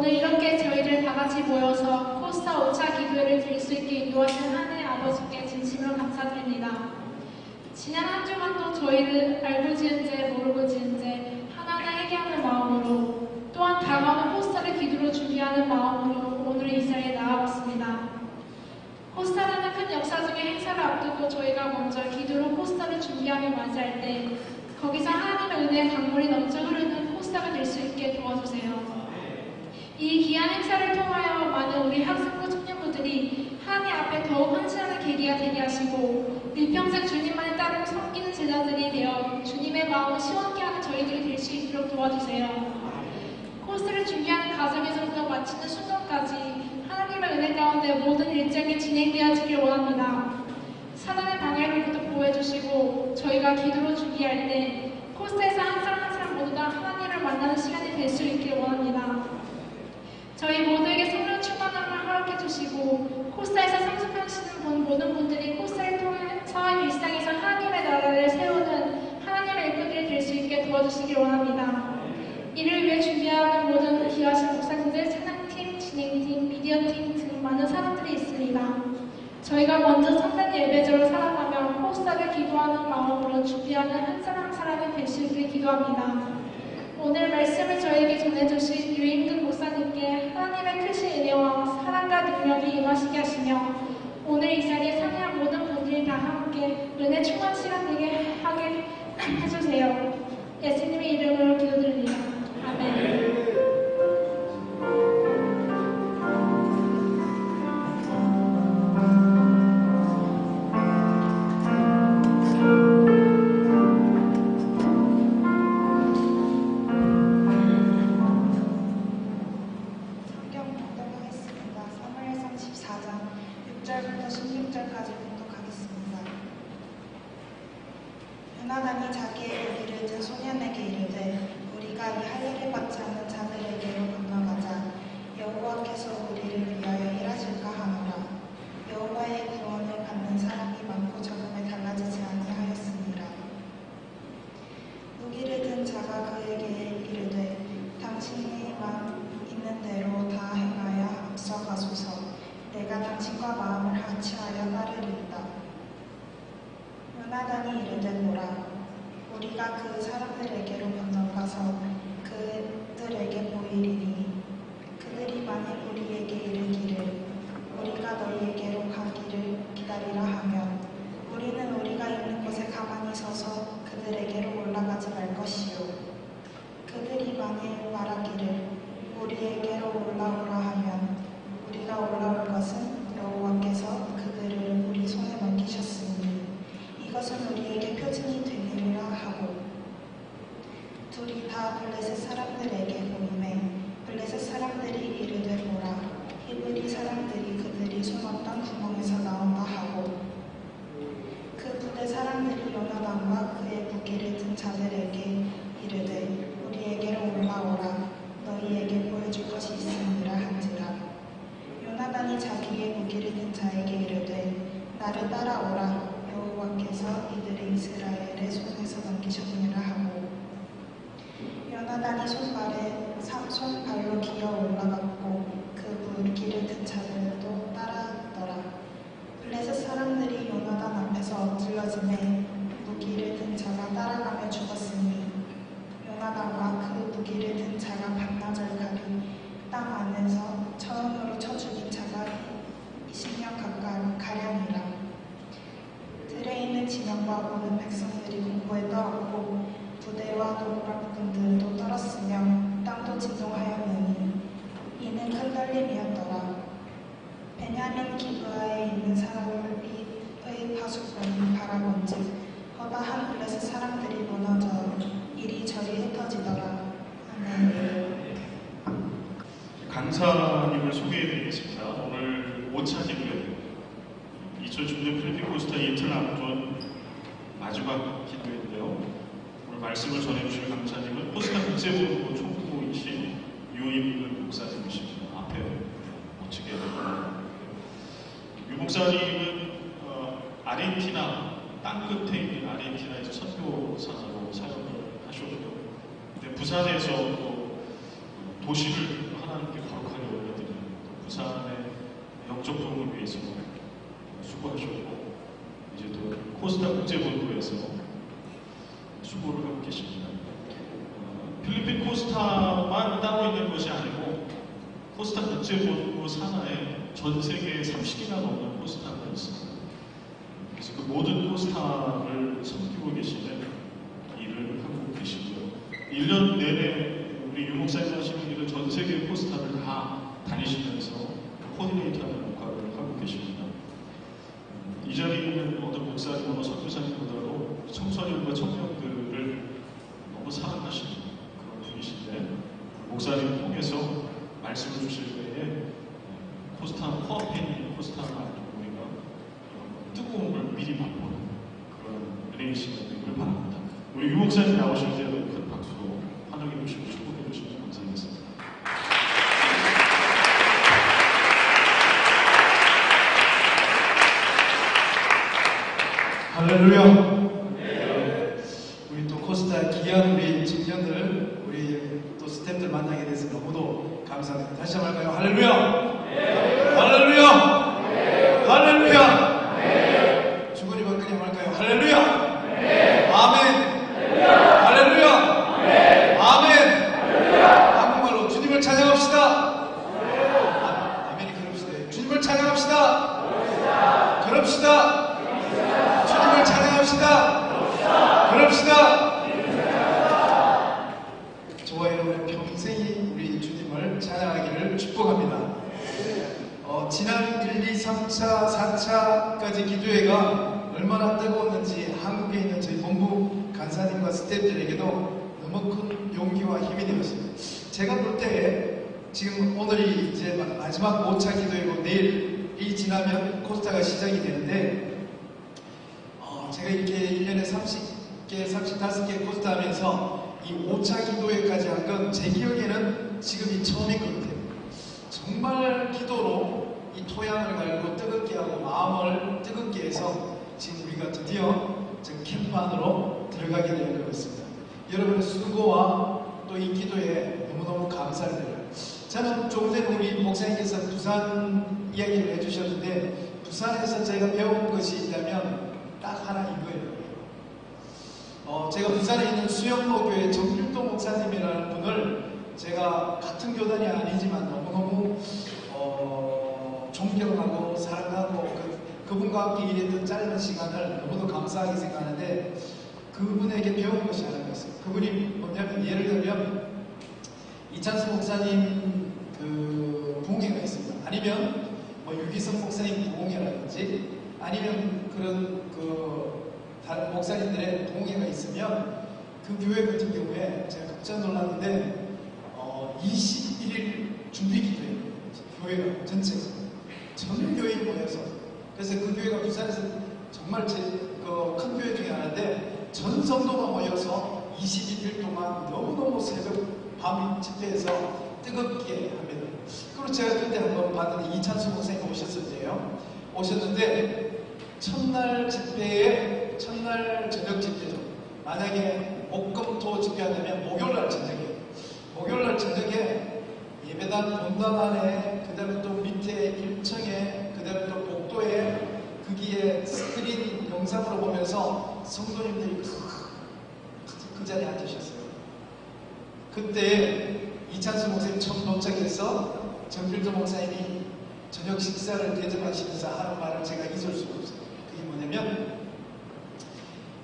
오늘 이렇게 저희들 다 같이 모여서 코스타 5차 기도회를 드릴 수 있게 인도하신 하나님 아버지께 진심으로 감사드립니다. 지난 한 주간도 저희를 알고 지은 죄 모르고 지은 죄 하나하나 회개하는 마음으로 또한 다가오는 코스타를 기도로 준비하는 마음으로 오늘 이 자리에 나와봤습니다. 코스타라는 큰 역사 중에 행사를 앞두고 저희가 먼저 기도로 코스타를 준비하며 맞이할 때 거기서 하나님의 은혜의 강물이 넘쳐 흐르는 코스타가 될 수 있게 도와주세요. 이 귀한 행사를 통하여 많은 우리 학생부 청년부들이 하나님 앞에 더욱 헌신하는 계기가 되게 하시고 일평생 주님만을 따르고 섬기는 제자들이 되어 주님의 마음을 시원케 하는 저희들이 될 수 있도록 도와주세요. 코스를 준비하는 과정에서부터 마치는 순간까지 하나님의 은혜 가운데 모든 일정이 진행되어지길 원합니다. 사단의 방해로부터 보호해주시고 저희가 기도로 준비할 때 코스에서 한 사람 한 사람 모두 다 하나님을 만나는 시간이 될 수 있길 원합니다. 저희 모두에게 성령 충만함을 허락해주시고 코스타에서 상속하시는 모든 분들이 코스를 통해서 일상에서 하나님의 나라를 세우는 하나님의 일꾼들이 될 수 있게 도와주시길 원합니다. 이를 위해 준비하는 모든 기여하신 목사님들, 찬양팀, 진행팀, 미디어팀 등 많은 사람들이 있습니다. 저희가 먼저 참된 예배자로 살아가며 코스타를 기도하는 마음으로 준비하는 한 사람 한 사람이 될 수 있게 기도합니다. 오늘 말씀을 저에게 전해주신 유임근 목사님께 하나님의 크신 은혜와 사랑과 능력이 임하시게 하시며 오늘 이 자리에 참여한 모든 분들이 다 함께 은혜 충만 시간 되게 하게 해주세요. 예수님의 이름으로 기도드립니다. 아멘. 요나단이 자기의 우리를 든 소년에게 이르되 우리가 이 할례를 받지 않는 자들에게로 건너가자. 여호와께서 우리를 위하여 일하실까 하노라. 여호와의 구원을 받는 사람이 많고 적음에 달라지지 아니하였습니다. 무기를 든 자가 그에게 이르되 당신이 마음 있는 대로 다 행하여 앞서가소서. 내가 당신과 마음을 같이하여 따르리이다. 요나단이 이르되 보라, 우리가 그 사람들에게로 건너가서 그들에게 보이리니 그들이 만일 우리에게 이르기를 우리가 너희에게로 가기를 기다리라 하면 우리는 우리가 있는 곳에 가만히 서서 그들에게로 올라가지 말 것이요. 그들이 만일 말하기를 우리에게로 올라오라 하면 우리가 올라올 것은 여호와께서 그들을 우리 손에 맡기셨으니 이것은 우리에게 표징이 되리라 하고 둘이 다 블레셋 사람들에게 보이매 블레셋 사람들이 이르되 보라, 히브리 사람들이 그들이 숨었던 구멍에서 나온다 하고 그 부대 사람들이 요나단과 그의 무기를 든 자들에게 이르되 우리에게로 올라오라, 너희에게 보여줄 것이 있음이라 한지라. 요나단이 자기의 무기를 든 자에게 이르되 나를 따라오라, 여호와께서 이들의 이스라엘의 손에서 넘기셨느니라 하고 요나단이 손발로 기어 올라갔고 그 무기를 든 자들도 따라하더라. 블레셋 사람들이 요나단 앞에서 엎질러지매 무기를 든 자가 따라가며 죽었으니 요나단과 그 무기를 든 자가 반나절 가리 땅 안에서 처음으로 쳐 죽인 자가 20년 가량이라. 들에 있는 진영과 모든 백성들이 공포에 떨었고 부대와 노루라꾼들도 떨었으며 땅도 진동하였느니 이는 큰 떨림이었더라. 베냐민 기브아에 있는 사람의 파수꾼이 바라본즉 허다한 블레셋 사람들이 무너져 이리저리 흩어지더라. 아멘. 강사님을 소개해드리겠습니다. 오늘 5차 기도회 2016년 필리핀 코스타 이틀 앞둔 마지막 기도회인데요. 오늘 말씀을 전해주실 강사님은 코스타 국제본부 총무이신 유임근 목사님이십니다. 앞에 멋지게 유 목사님은 아르헨티나 땅끝에 있는 아르헨티나에서 선교사로 사역을 하셨고요. 근데 부산에서 또 도시를 하나 하나님께 거룩하게 올려드리는 부산의 영적 도움을 위해서 수고하셨고 이제 또 코스타 국제본부에서 수고를 하고 계십니다. 필리핀 코스타만 따로 있는 것이 아니고 코스타 국제본부 산하에 전 세계에 30개가 넘는 코스타가 있습니다. 그래서 그 모든 코스타를 섬기고 계시는 일을 하고 계시고요. 1년 내내 우리 유목사님 하시는 일은 전 세계 코스타를 다 다니시면서 코디네이터하는 역할을 하고 계십니다. 이 자리에 있는 어떤 목사님, 어느 선교사님보다도 청소년과 청년들을 너무 사랑하시는 그런 분이신데 목사님을 통해서 말씀을 주실 때에 코스타 코앞에 있는 코스타가 아니고 우리가 뜨거움을 미리 맛보는 그런 은혜의 시간이 되기를 바랍니다. 우리 유 목사님 나오실 때 큰 박수로 환영해 주시고 축복해 주시면 감사하겠습니다. 할렐루야. 우리 또 코스타 귀한 우리 청년들, 우리 또 스태프들 만나게 돼서 너무도 감사합니다. 다시 한번 할까요? 할렐루야. 할렐루야. 할렐루야. 주거니 받거니 한번 할까요? 할렐루야. 아멘. 할렐루야. 아멘. 한국말로 주님을 찬양합시다. 아멘이 그럽시다. 주님을 찬양합시다. 그럽시다. 주님을 찬양합시다. 그럽시다. 저와 여러분의 평생이 우리 주님을 찬양하기를 축복합니다. 지난 1, 2, 3차, 4차까지 기도회가 얼마나 뜨거웠는지 한국에 있는 저희 본부 간사님과 스태프들에게도 너무 큰 용기와 힘이 되었습니다. 제가 볼 때 지금 오늘이 이제 마지막 5차 기도회고 내일이 지나면 코스타가 시작이 되는데 제가 이렇게 1년에 30개, 35개 코스타 하면서 이 5차 기도회까지 한 건 제 기억에는 지금이 처음인 것 같아요. 정말 기도로 이 토양을 갈고 뜨겁게 하고 마음을 뜨겁게 해서 지금 우리가 드디어 지금 캠프 안으로 들어가게 된 것 같습니다. 여러분의 수고와 또 이 기도에 너무너무 감사드려요. 저는 조금 전에 우리 목사님께서 부산 이야기를 해주셨는데 부산에서 제가 배운 것이 있다면 딱 하나 이거예요. 제가 부산에 있는 수영로 교회 정필도 목사님이라는 분을 제가 같은 교단이 아니지만 너무너무 존경하고 사랑하고 그분과 함께 일했던 짧은 시간을 너무도 감사하게 생각하는데 그분에게 배운 것이 하나가 있어요. 그분이 뭐냐면 예를 들면 이찬수 목사님 그 부흥회가 있습니다. 아니면 뭐 유기성 목사님 부흥회라든지 아니면 그런 다른 목사님들의 부흥회가 있으면 그 교회 같은 경우에 제가 깜짝 놀랐는데 21일 준비 기도회예요. 교회가 전체가 전 교회에 모여서 그래서 그 교회가 부산에서 정말 큰 교회 중에 하나인데 전 성도가 모여서 21일 동안 너무너무 새벽 밤 집회에서 뜨겁게 합니다. 그리고 제가 그때 한번 봤는데 이찬수 목사님 오셨는데 첫날 집회에 첫날 저녁 집회죠. 만약에 목금토 집회한다면 목요일날 저녁에 목요일날 저녁에 예배당 본당 안에 그다음에 또 밑에 1층에 그다음에 또 복도에 거기에 스크린 영상으로 보면서 성도님들이 그 자리에 앉으셨어요. 그때 이찬수 목사님 처음 도착해서 정필도 목사님이 저녁 식사를 대접하시면서 하는 말을 제가 잊을 수가 없어요. 그게 뭐냐면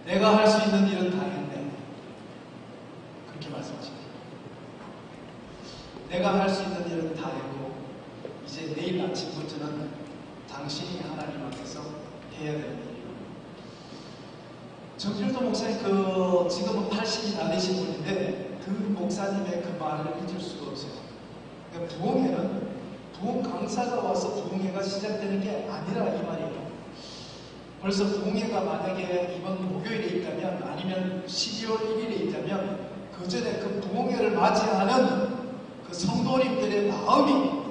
내가 할 수 있는 일은 다 했네. 그렇게 말씀하십니다. 내가 할 수 있는 일은 다 했고 이제 내일 아침부터는 당신이 하나님 앞에서 해야 되는 일이고 정필도 목사님 지금은 80이 다 되신 분인데 그 목사님의 그 말을 잊을 수가 없어요. 그러니까 부흥회는 부흥 강사가 와서 부흥회가 시작되는 게 아니라 이 말이에요. 벌써 부흥회가 만약에 이번 목요일에 있다면 아니면 12월 1일에 있다면 그 전에 그 부흥회를 맞이하는 그 성도님들의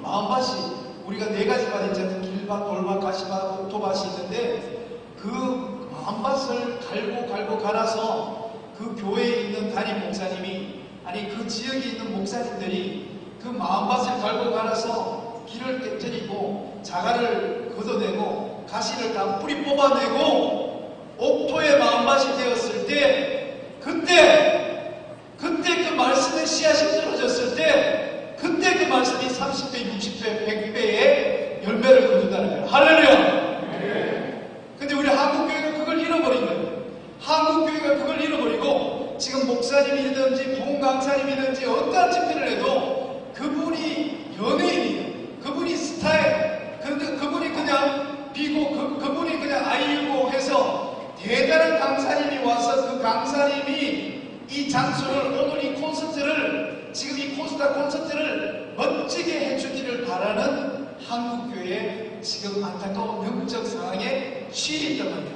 마음밭이 우리가 4가지가 있잖아요. 길밭, 돌밭, 가시밭, 옥토밭이 있는데 그 마음밭을 갈고 갈아서 그 교회에 있는 담임 목사님이 아니 그 지역에 있는 목사님들이 그 그 마음밭을 갈고 갈아서 길을 깨뜨리고 자갈을 걷어내고 가시를 다 뿌리 뽑아내고 옥토의 마음밭이 되었을 때 그때 그 말씀의 씨앗이 떨어졌을 때 그때 그 말씀이 30배, 60배, 100배의 열매를 거둔다는 거예요. 할렐루야! 근데 우리 한국교회가 그걸 잃어버린 거예요. 한국교회가 그걸 잃어버리고 지금 목사님이든지 봉강사님이든지 어떠한 집회를 해도 그분이 연예인이에요. 그분이 스타일, 그분이 그냥 비고 그분이 그냥 아이유고 해서 대단한 강사님이 와서 그 강사님이 이 장소를 오늘 이 콘서트를 지금 이 코스타 콘서트를 멋지게 해주기를 바라는 한국교회의 지금 안타까운 영적 상황에 취해 있단 말이에요.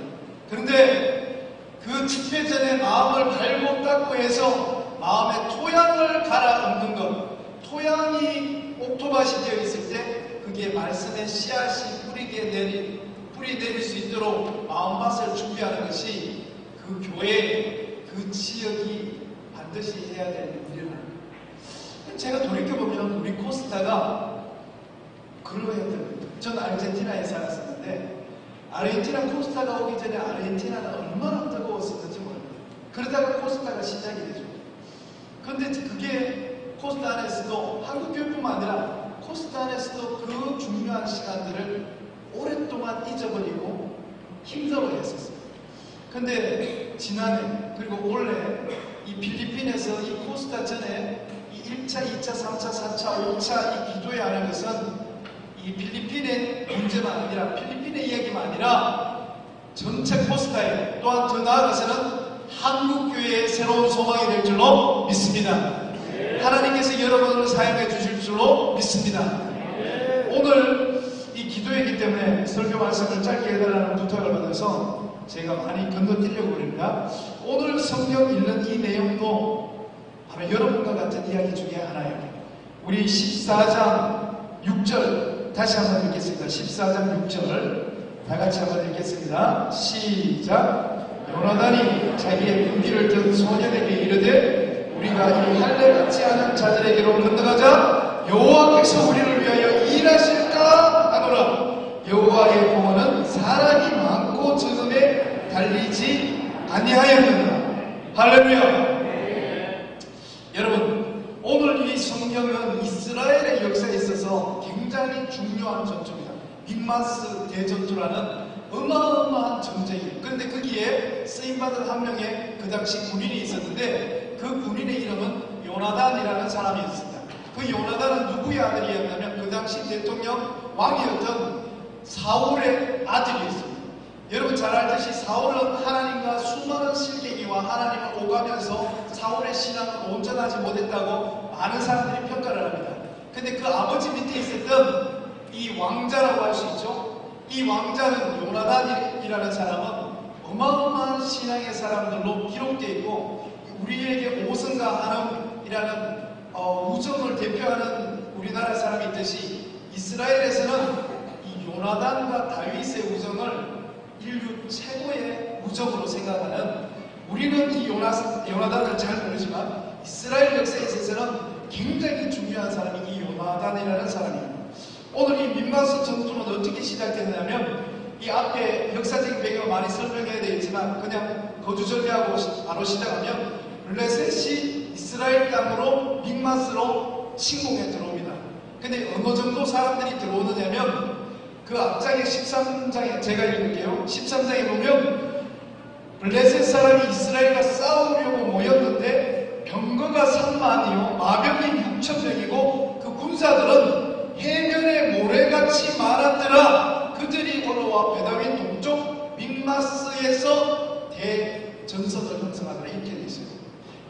그런데 그 집회 전에 마음을 갈고 닦고 해서 마음의 토양을 갈아 엎는 것, 토양이 옥토밭이 되어 있을 때 그게 말씀의 씨앗이 뿌리 내릴 수 있도록 마음밭을 준비하는 것이 그 교회, 그 지역이 반드시 해야 될 일이라는 거예요. 제가 돌이켜보면 우리 코스타가 그러해야 됩니다. 전 아르헨티나에 살았었는데 아르헨티나 코스타가 오기 전에 아르헨티나는 얼마나 뜨거웠었는지 모릅니다. 그러다가 코스타가 시작이 되죠. 그런데 그게 코스타 안에서도 한국교회뿐만 아니라 코스타 안에서도 그 중요한 시간들을 오랫동안 잊어버리고 힘들어했었어요. 근데 지난해 그리고 올해 이 필리핀에서 이 코스타 전에 이 1차, 2차, 3차, 4차, 5차 이 기도회 하는 것은 이 필리핀의 문제만 아니라 필리핀의 이야기만 아니라 전체 코스타에 또한 더 나아가서는 한국교회의 새로운 소망이 될 줄로 믿습니다. 하나님께서 여러분을 사용해 주실 줄로 믿습니다. 오늘 이 기도회이기 때문에 설교 말씀을 짧게 해달라는 부탁을 받아서 제가 많이 건너뛰려고 합니다. 오늘 성경 읽는 이 내용도 바로 여러분과 같은 이야기 중에 하나예요. 우리 14장 6절 다시 한번 읽겠습니다. 14장 6절 다 같이 한번 읽겠습니다. 시작. 요나단이 자기의 무기를 든 소년에게 이르되 우리가 이 할례 받지 않은 자들에게로 건너가자 여호와께서 우리를 위하여 일하실까 하노라. 여호와의 공원은 사람이 많고 적음에 달리지 아니하였느니라. 할렐루야. 여러분 오늘 이 성경은 이스라엘의 역사에 있어서 굉장히 중요한 전투입니다. 빅마스 대전투라는 어마어마한 전쟁이에요. 그런데 거기에 쓰임받은 한 명의 그 당시 군인이 있었는데 그 군인의 이름은 요나단이라는 사람이었습니다. 그 요나단은 누구의 아들이었냐면 그 당시 대통령 왕이었던 사울의 아들이었습니다. 여러분 잘 알듯이 사울은 하나님과 수많은 실갱이와 하나님을 오가면서 사울의 신앙은 온전하지 못했다고 많은 사람들이 평가를 합니다. 근데 그 아버지 밑에 있었던 이 왕자라고 할 수 있죠. 이 왕자는 요나단이라는 사람은 어마어마한 신앙의 사람들로 기록되어 있고 우리에게 오성과 한음이라는 우정을 대표하는 우리나라 사람이 있듯이 이스라엘에서는 이 요나단과 다윗의 우정을 인류 최고의 우정으로 생각하는 우리는 이 요나단을 잘 모르지만 이스라엘 역사에 있어서는 굉장히 중요한 사람이 이 요나단이라는 사람입니다. 오늘 이 민마스 전투는 어떻게 시작됐냐면 이 앞에 역사적인 배경을 많이 설명해야 되겠지만 그냥 거두절미하고 바로 시작하면 블레셋이 이스라엘 땅으로 민마스로 침공해 들어옵니다. 근데 어느 정도 사람들이 들어오느냐면 그 앞장에 13장에 제가 읽을게요. 13장에 보면 블레셋 사람이 이스라엘과 싸우려고 모였는데 병거가 3만이요 마병이 6,000명이고 그 군사들은 해변에 모래같이 많았더라. 그들이 걸어와 베다윈 동쪽 믹마스에서 대전선을 형성하더라. 이렇게 되어 있어요.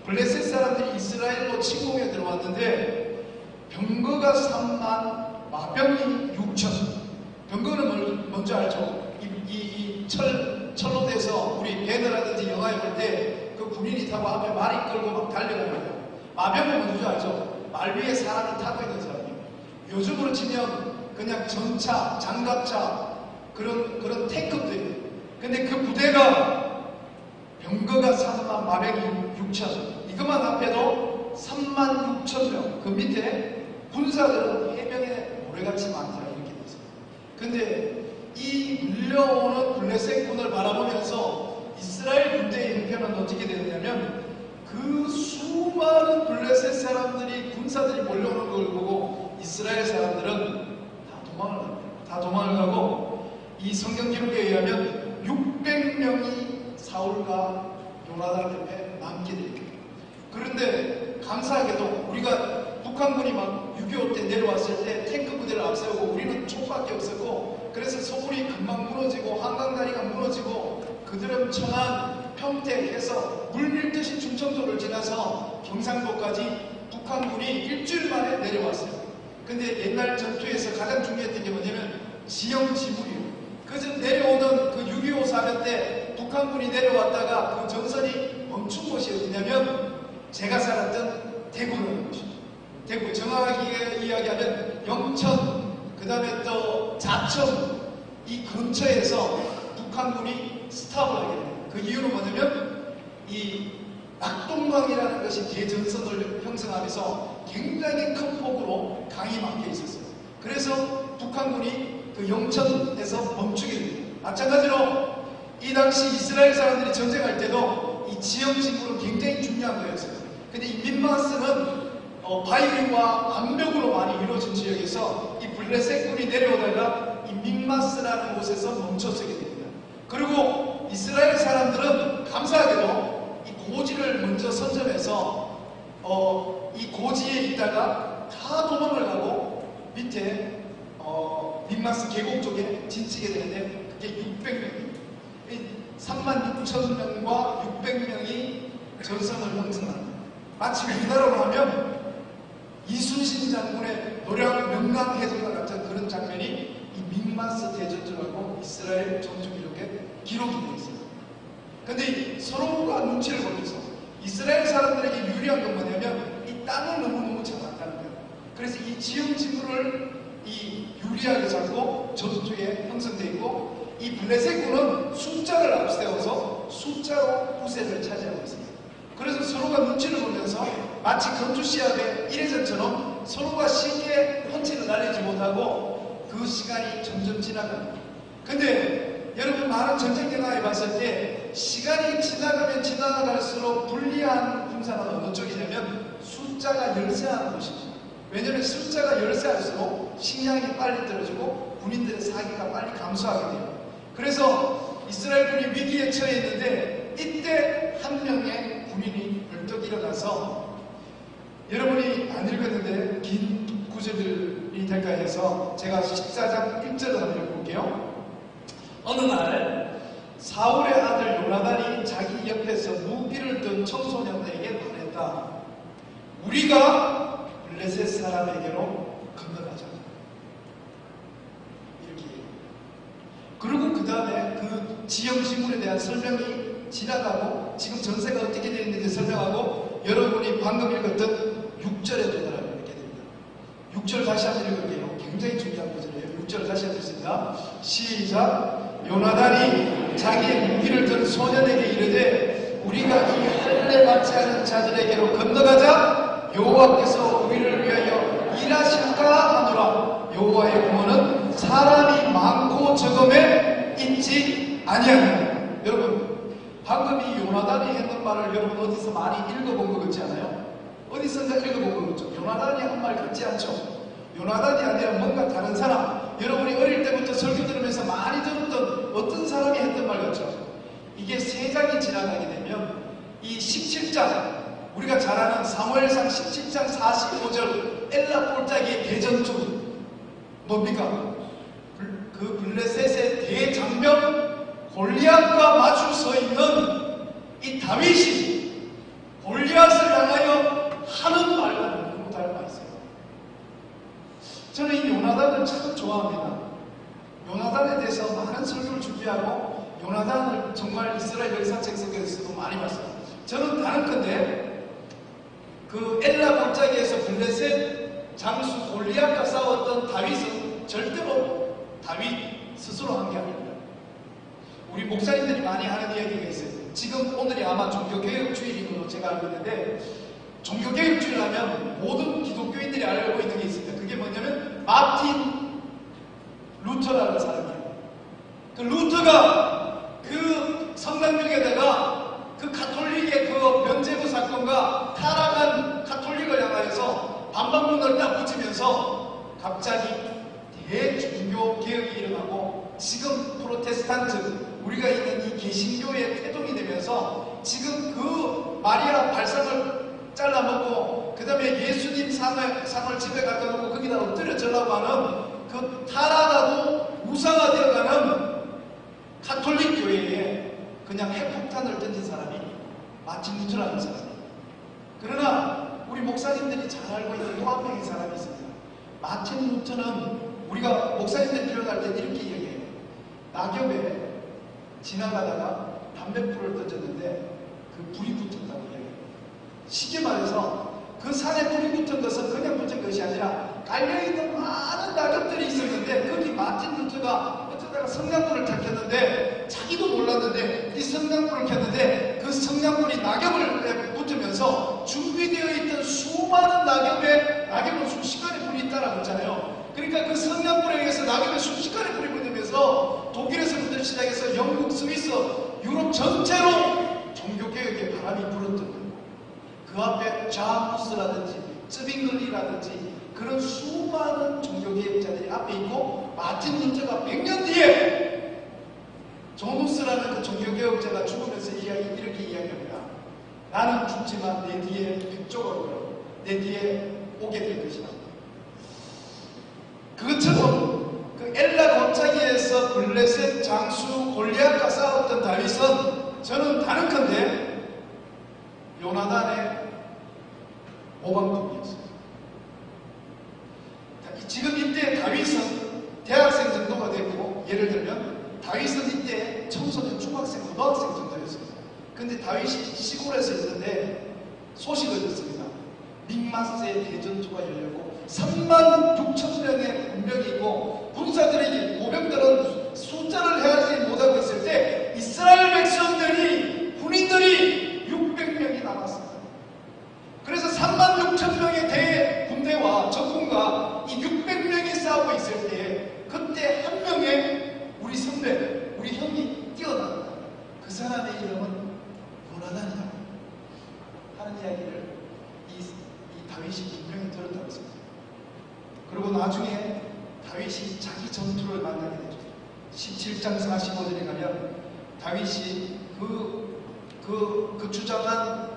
블레셋 사람들이 이스라엘로 침공해 들어왔는데 병거가 3만 마병이 6천. 병거는 뭔지 알죠? 철로 돼서 우리 배너라든지 영화에 볼 때 그 군인이 타고 앞에 말이 끌고 막 달려가는 거예요. 마병은 뭔지 알죠? 말 위에 사람이 타고 있는 사람이에요. 요즘으로 치면 그냥 전차, 장갑차 그런 탱크들이에요. 근데 그 부대가 병거가 3만, 마병이 6천. 이것만 합해도 3만 6천 명. 그 밑에 군사들은 해병에 모래같이 많다 이렇게 돼 있어요. 근데 이 밀려오는 블레셋군을 바라보면서 이스라엘 군대의 형편은 어떻게 되느냐면 그 수많은 블레셋 사람들이 군사들이 몰려오는 걸 보고 이스라엘 사람들은 다 도망을 가고 이 성경 기록에 의하면 600명이 사울과 요나단 옆에 남게 됩니다. 그런데 감사하게도 우리가 북한군이 막 6.25 때 내려왔을 때 탱크 부대를 앞세우고 우리는 총밖에 없었고 그래서 서울이 금방 무너지고 한강다리가 무너지고 그드름천안 평택해서 물밀듯이 충청도를 지나서 경상도까지 북한군이 일주일 만에 내려왔어요. 근데 옛날 전투에서 가장 중요했던 게 뭐냐면 지형지물이에요. 그래서 내려오던 그 6.25 사변 때 북한군이 내려왔다가 그 전선이 멈춘 곳이 어디냐면 제가 살았던 대구라는 곳이죠. 대구 정확하게 이야기하면 영천 그 다음에 또 자천 이 근처에서 북한군이 스탑을 하게 됩니다. 그 이유는 뭐냐면 이 낙동강이라는 것이 대전선을 형성하면서 굉장히 큰 폭으로 강이 막혀 있었어요. 그래서 북한군이 그 영천에서 멈추게 됩니다. 마찬가지로 이 당시 이스라엘 사람들이 전쟁할 때도 이 지형지물은 굉장히 중요한 거였어요. 근데 이 민마스는 바위와 암벽으로 많이 이루어진 지역에서 이 블레셋군이 내려오다가 이 민마스라는 곳에서 멈춰서게 됩니다. 그리고 이스라엘 사람들은 감사하게도 이 고지를 먼저 선점해서 이 고지에 있다가 다 도망을 가고 밑에 민마스 계곡 쪽에 진치게 되는데 그게 600명이 36,000명과 600명이 전선을 형성합니다. 마치 우리나라로 하면 이순신 장군의 노량 명랑해전과 같은 그런 장면이 이 민마스 대전투라고 이스라엘 정주 기록에 기록이 되어 있어요. 근데 서로가 눈치를 보면서 이스라엘 사람들에게 유리한 건 뭐냐면 이 땅을 너무너무 잘 안다는 거예요. 그래서 이 지형지물을 이 유리하게 잡고 전투에 형성되어 있고 이 블레셋군은 숫자를 앞세워서 숫자로 우세를 차지하고 있습니다. 그래서 서로가 눈치를 보면서 마치 건주 시합의 1회전처럼 서로가 쉽게 펀치를 날리지 못하고 그 시간이 점점 지나갑니다. 근데 여러분 많은 전쟁 영화에 봤을 때 시간이 지나가면 지나갈수록 불리한 군사는 어느 쪽이냐면 숫자가 열세하는 곳입니다. 왜냐하면 숫자가 열세할수록 식량이 빨리 떨어지고 군인들의 사기가 빨리 감소하게 돼요. 그래서 이스라엘 군이 위기에 처해 있는데 이때 한 명의 군인이 벌떡 일어나서 여러분이 안 읽었는데 긴 구절들이 될까 해서 제가 14장 1절을 한번 읽어볼게요. 어느 날 사울의 아들 요나단이 자기 옆에서 무기를 든 청소년에게 말했다. 우리가 블레셋 사람에게로 건너가자. 이렇게 해요. 그리고 그 다음에 그 지형지물에 대한 설명이 지나가고 지금 전세가 어떻게 되어 있는지 설명하고 여러분이 방금 읽었던 6절에 도달하게 이렇게 됩니다. 6절 다시 한번 읽을게요. 굉장히 중요한 구절이에요. 6절 다시 한번 읽습니다. 시작. 요나단이 자기의 무기를 든 소년에게 이르되 우리가 이 할례 받지 않은 자들에게로 건너가자. 여호와께서 우리를 위하여 일하실까 하노라. 여호와의 공헌은 사람이 많고 적음에 있지 아니하느니라. 여러분 방금 이 요나단이 했는 말을 여러분 어디서 많이 읽어본 것 같지 않아요? 어디선가 읽어본 것 같죠? 요나단이 한 말 같지 않죠? 요나단이 아니라 뭔가 다른 사람, 여러분이 어릴 때부터 설교 들으면서 많이 들었던 어떤 사람이 했던 말 같죠? 이게 3장이 지나가게 되면 이 17장, 우리가 잘 아는 사무엘상 17장 45절 엘라 꼴짜기의 대전투 뭡니까? 그 블레셋의 대장병 골리앗과 마주 서 있는 이 다윗이 골리앗을 향하여 하는 말과 너무 닮아 있어요. 저는 이 요나단을 참 좋아합니다. 요나단에 대해서 많은 설교를 준비하고 요나단을 정말 이스라엘 역사책 속에서도 많이 봤어요. 저는 다른 건데 그 엘라 골짜기에서 블레셋 장수 골리앗과 싸웠던 다윗은 절대로 다윗 스스로 한 게 아닙니다. 우리 목사님들이 많이 하는 이야기가 있어요. 지금 오늘이 아마 종교개혁주일인 걸로 제가 알고 있는데 종교개혁주일 하면 모든 기독교인들이 알고 있는 게 있습니다. 사단을 붙이면서 갑자기 대종교 개혁이 일어나고 지금 프로테스탄트 우리가 있는 이 개신교의 태동이 되면서 지금 그 마리아 발상을 잘라먹고 그 다음에 예수님 상을 집에 갖다 놓고 거기다 엎드려져라고 하는 그 타락하고 우상화되어가는 가톨릭 교회에 그냥 핵폭탄을 던진 사람이 마틴 루터라는 사람이. 그러나 우리 목사님들이 잘 알고 있는 또 한 명의 사람이 있습니다. 마틴 루터는 우리가 목사님들 표현할 때 이렇게 얘기해요. 낙엽에 지나가다가 담배불을 던졌는데 그 불이 붙었다고 얘기해요. 쉽게 말해서 그 산에 불이 붙은 것은 그냥 붙은 것이 아니라 깔려있는 많은 낙엽들이 있었는데 거기 마틴 루터가 어쩌다가 성냥불을 다 켰는데 자기도 몰랐는데 이 성냥불을 켰는데 그 성냥불이 낙엽을 붙으면서 준비되어 있던 수많은 낙엽은 순식간에 불이 있다라고 했잖아요. 그러니까 그 성냥불에 의해서 낙엽에 순식간에 불이 붙으면서 독일에서부터 시작해서 영국, 스위스, 유럽 전체로 종교개혁의 바람이 불었던 거예요. 그 앞에 자누스라든지 쯔빙글리라든지 그런 수많은 종교개혁자들이 앞에 있고 마틴 루터가 100년 뒤에 조누스라는 그 종교개혁자가 죽으면서 이렇게 이야기합니다. 나는 죽지만 내 뒤에 백조가 내 뒤에 오게 될 것이다. 그것처럼 그 엘라 골짜기에서 블레셋 장수 골리앗과 싸웠던 다윗은 저는 단언컨대 요나단의 모방품이었어요. 지금 이때 다윗은 대학생 정도가 됐고, 예를 들면 다윗은 이때 청소년, 중학생, 고등학생 정도였어요. 근데 다윗이 시골에서 있는데 소식을 듣습니다. 믹마스의 대전투가 열렸고 36,000명의 군병이 있고 군사들에게 모병들은 숫자를 헤아리지 못하고 있을 때 이스라엘 백성들이 군인들이 600명이 남았습니다. 그래서 36,000명의 대군대와 적군과 이 600명이 싸우고 있을 때 그때 한 명의 우리 선배, 우리 형이 뛰어납니다. 그 사람의 이름은 요나단이다 하는 이야기를 이 다윗이 분명히 들었다고 했습니다. 그리고 나중에 다윗이 자기 전투를 만나게 되죠. 17장 45절에 가면 다윗이 그 주장한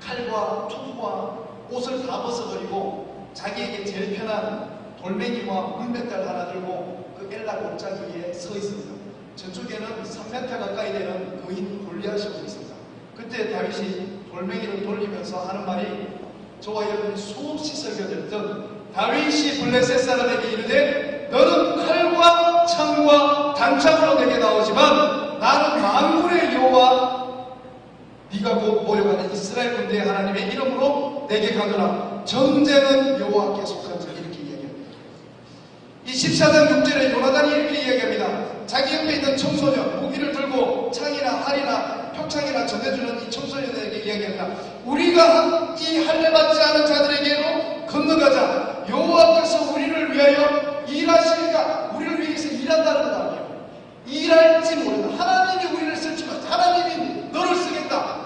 칼과 투구와 옷을 다 벗어버리고 자기에게 제일 편한 돌멩이와 물맷달 하나 들고 그 엘라 골짜기에 서 있습니다. 저쪽에는 3m 가까이 되는 거인 골리앗이 오고 있습니다. 그때 다윗이 돌멩이를 돌리면서 하는 말이 저와 여러분이 수없이 설교됐던 다윗이 블레셋 사람에게 이르되 너는 칼과 창과 단창으로 내게 나오지만 나는 만군의 여호와 네가 곧 모여가는 이스라엘 군대의 하나님의 이름으로 내게 가노라. 전쟁은 여호와께 속한 자. 이렇게 이야기합니다. 이 14장 6절에 요나단이 이렇게 이야기합니다. 자기 옆에 있는 청소년 무기를 들고 창이나 활이나 표창이나 전해주는 이 청소년에게 이야기합니다. 우리가 이 할례받지 않은 자들에게로 건너가자. 여호와께서 우리를 위하여 일하시니까 우리를 위해서 일한다는 거 아니에요. 일할지 모른다. 하나님이 우리를 쓸지만 하나님이 너를 쓰겠다.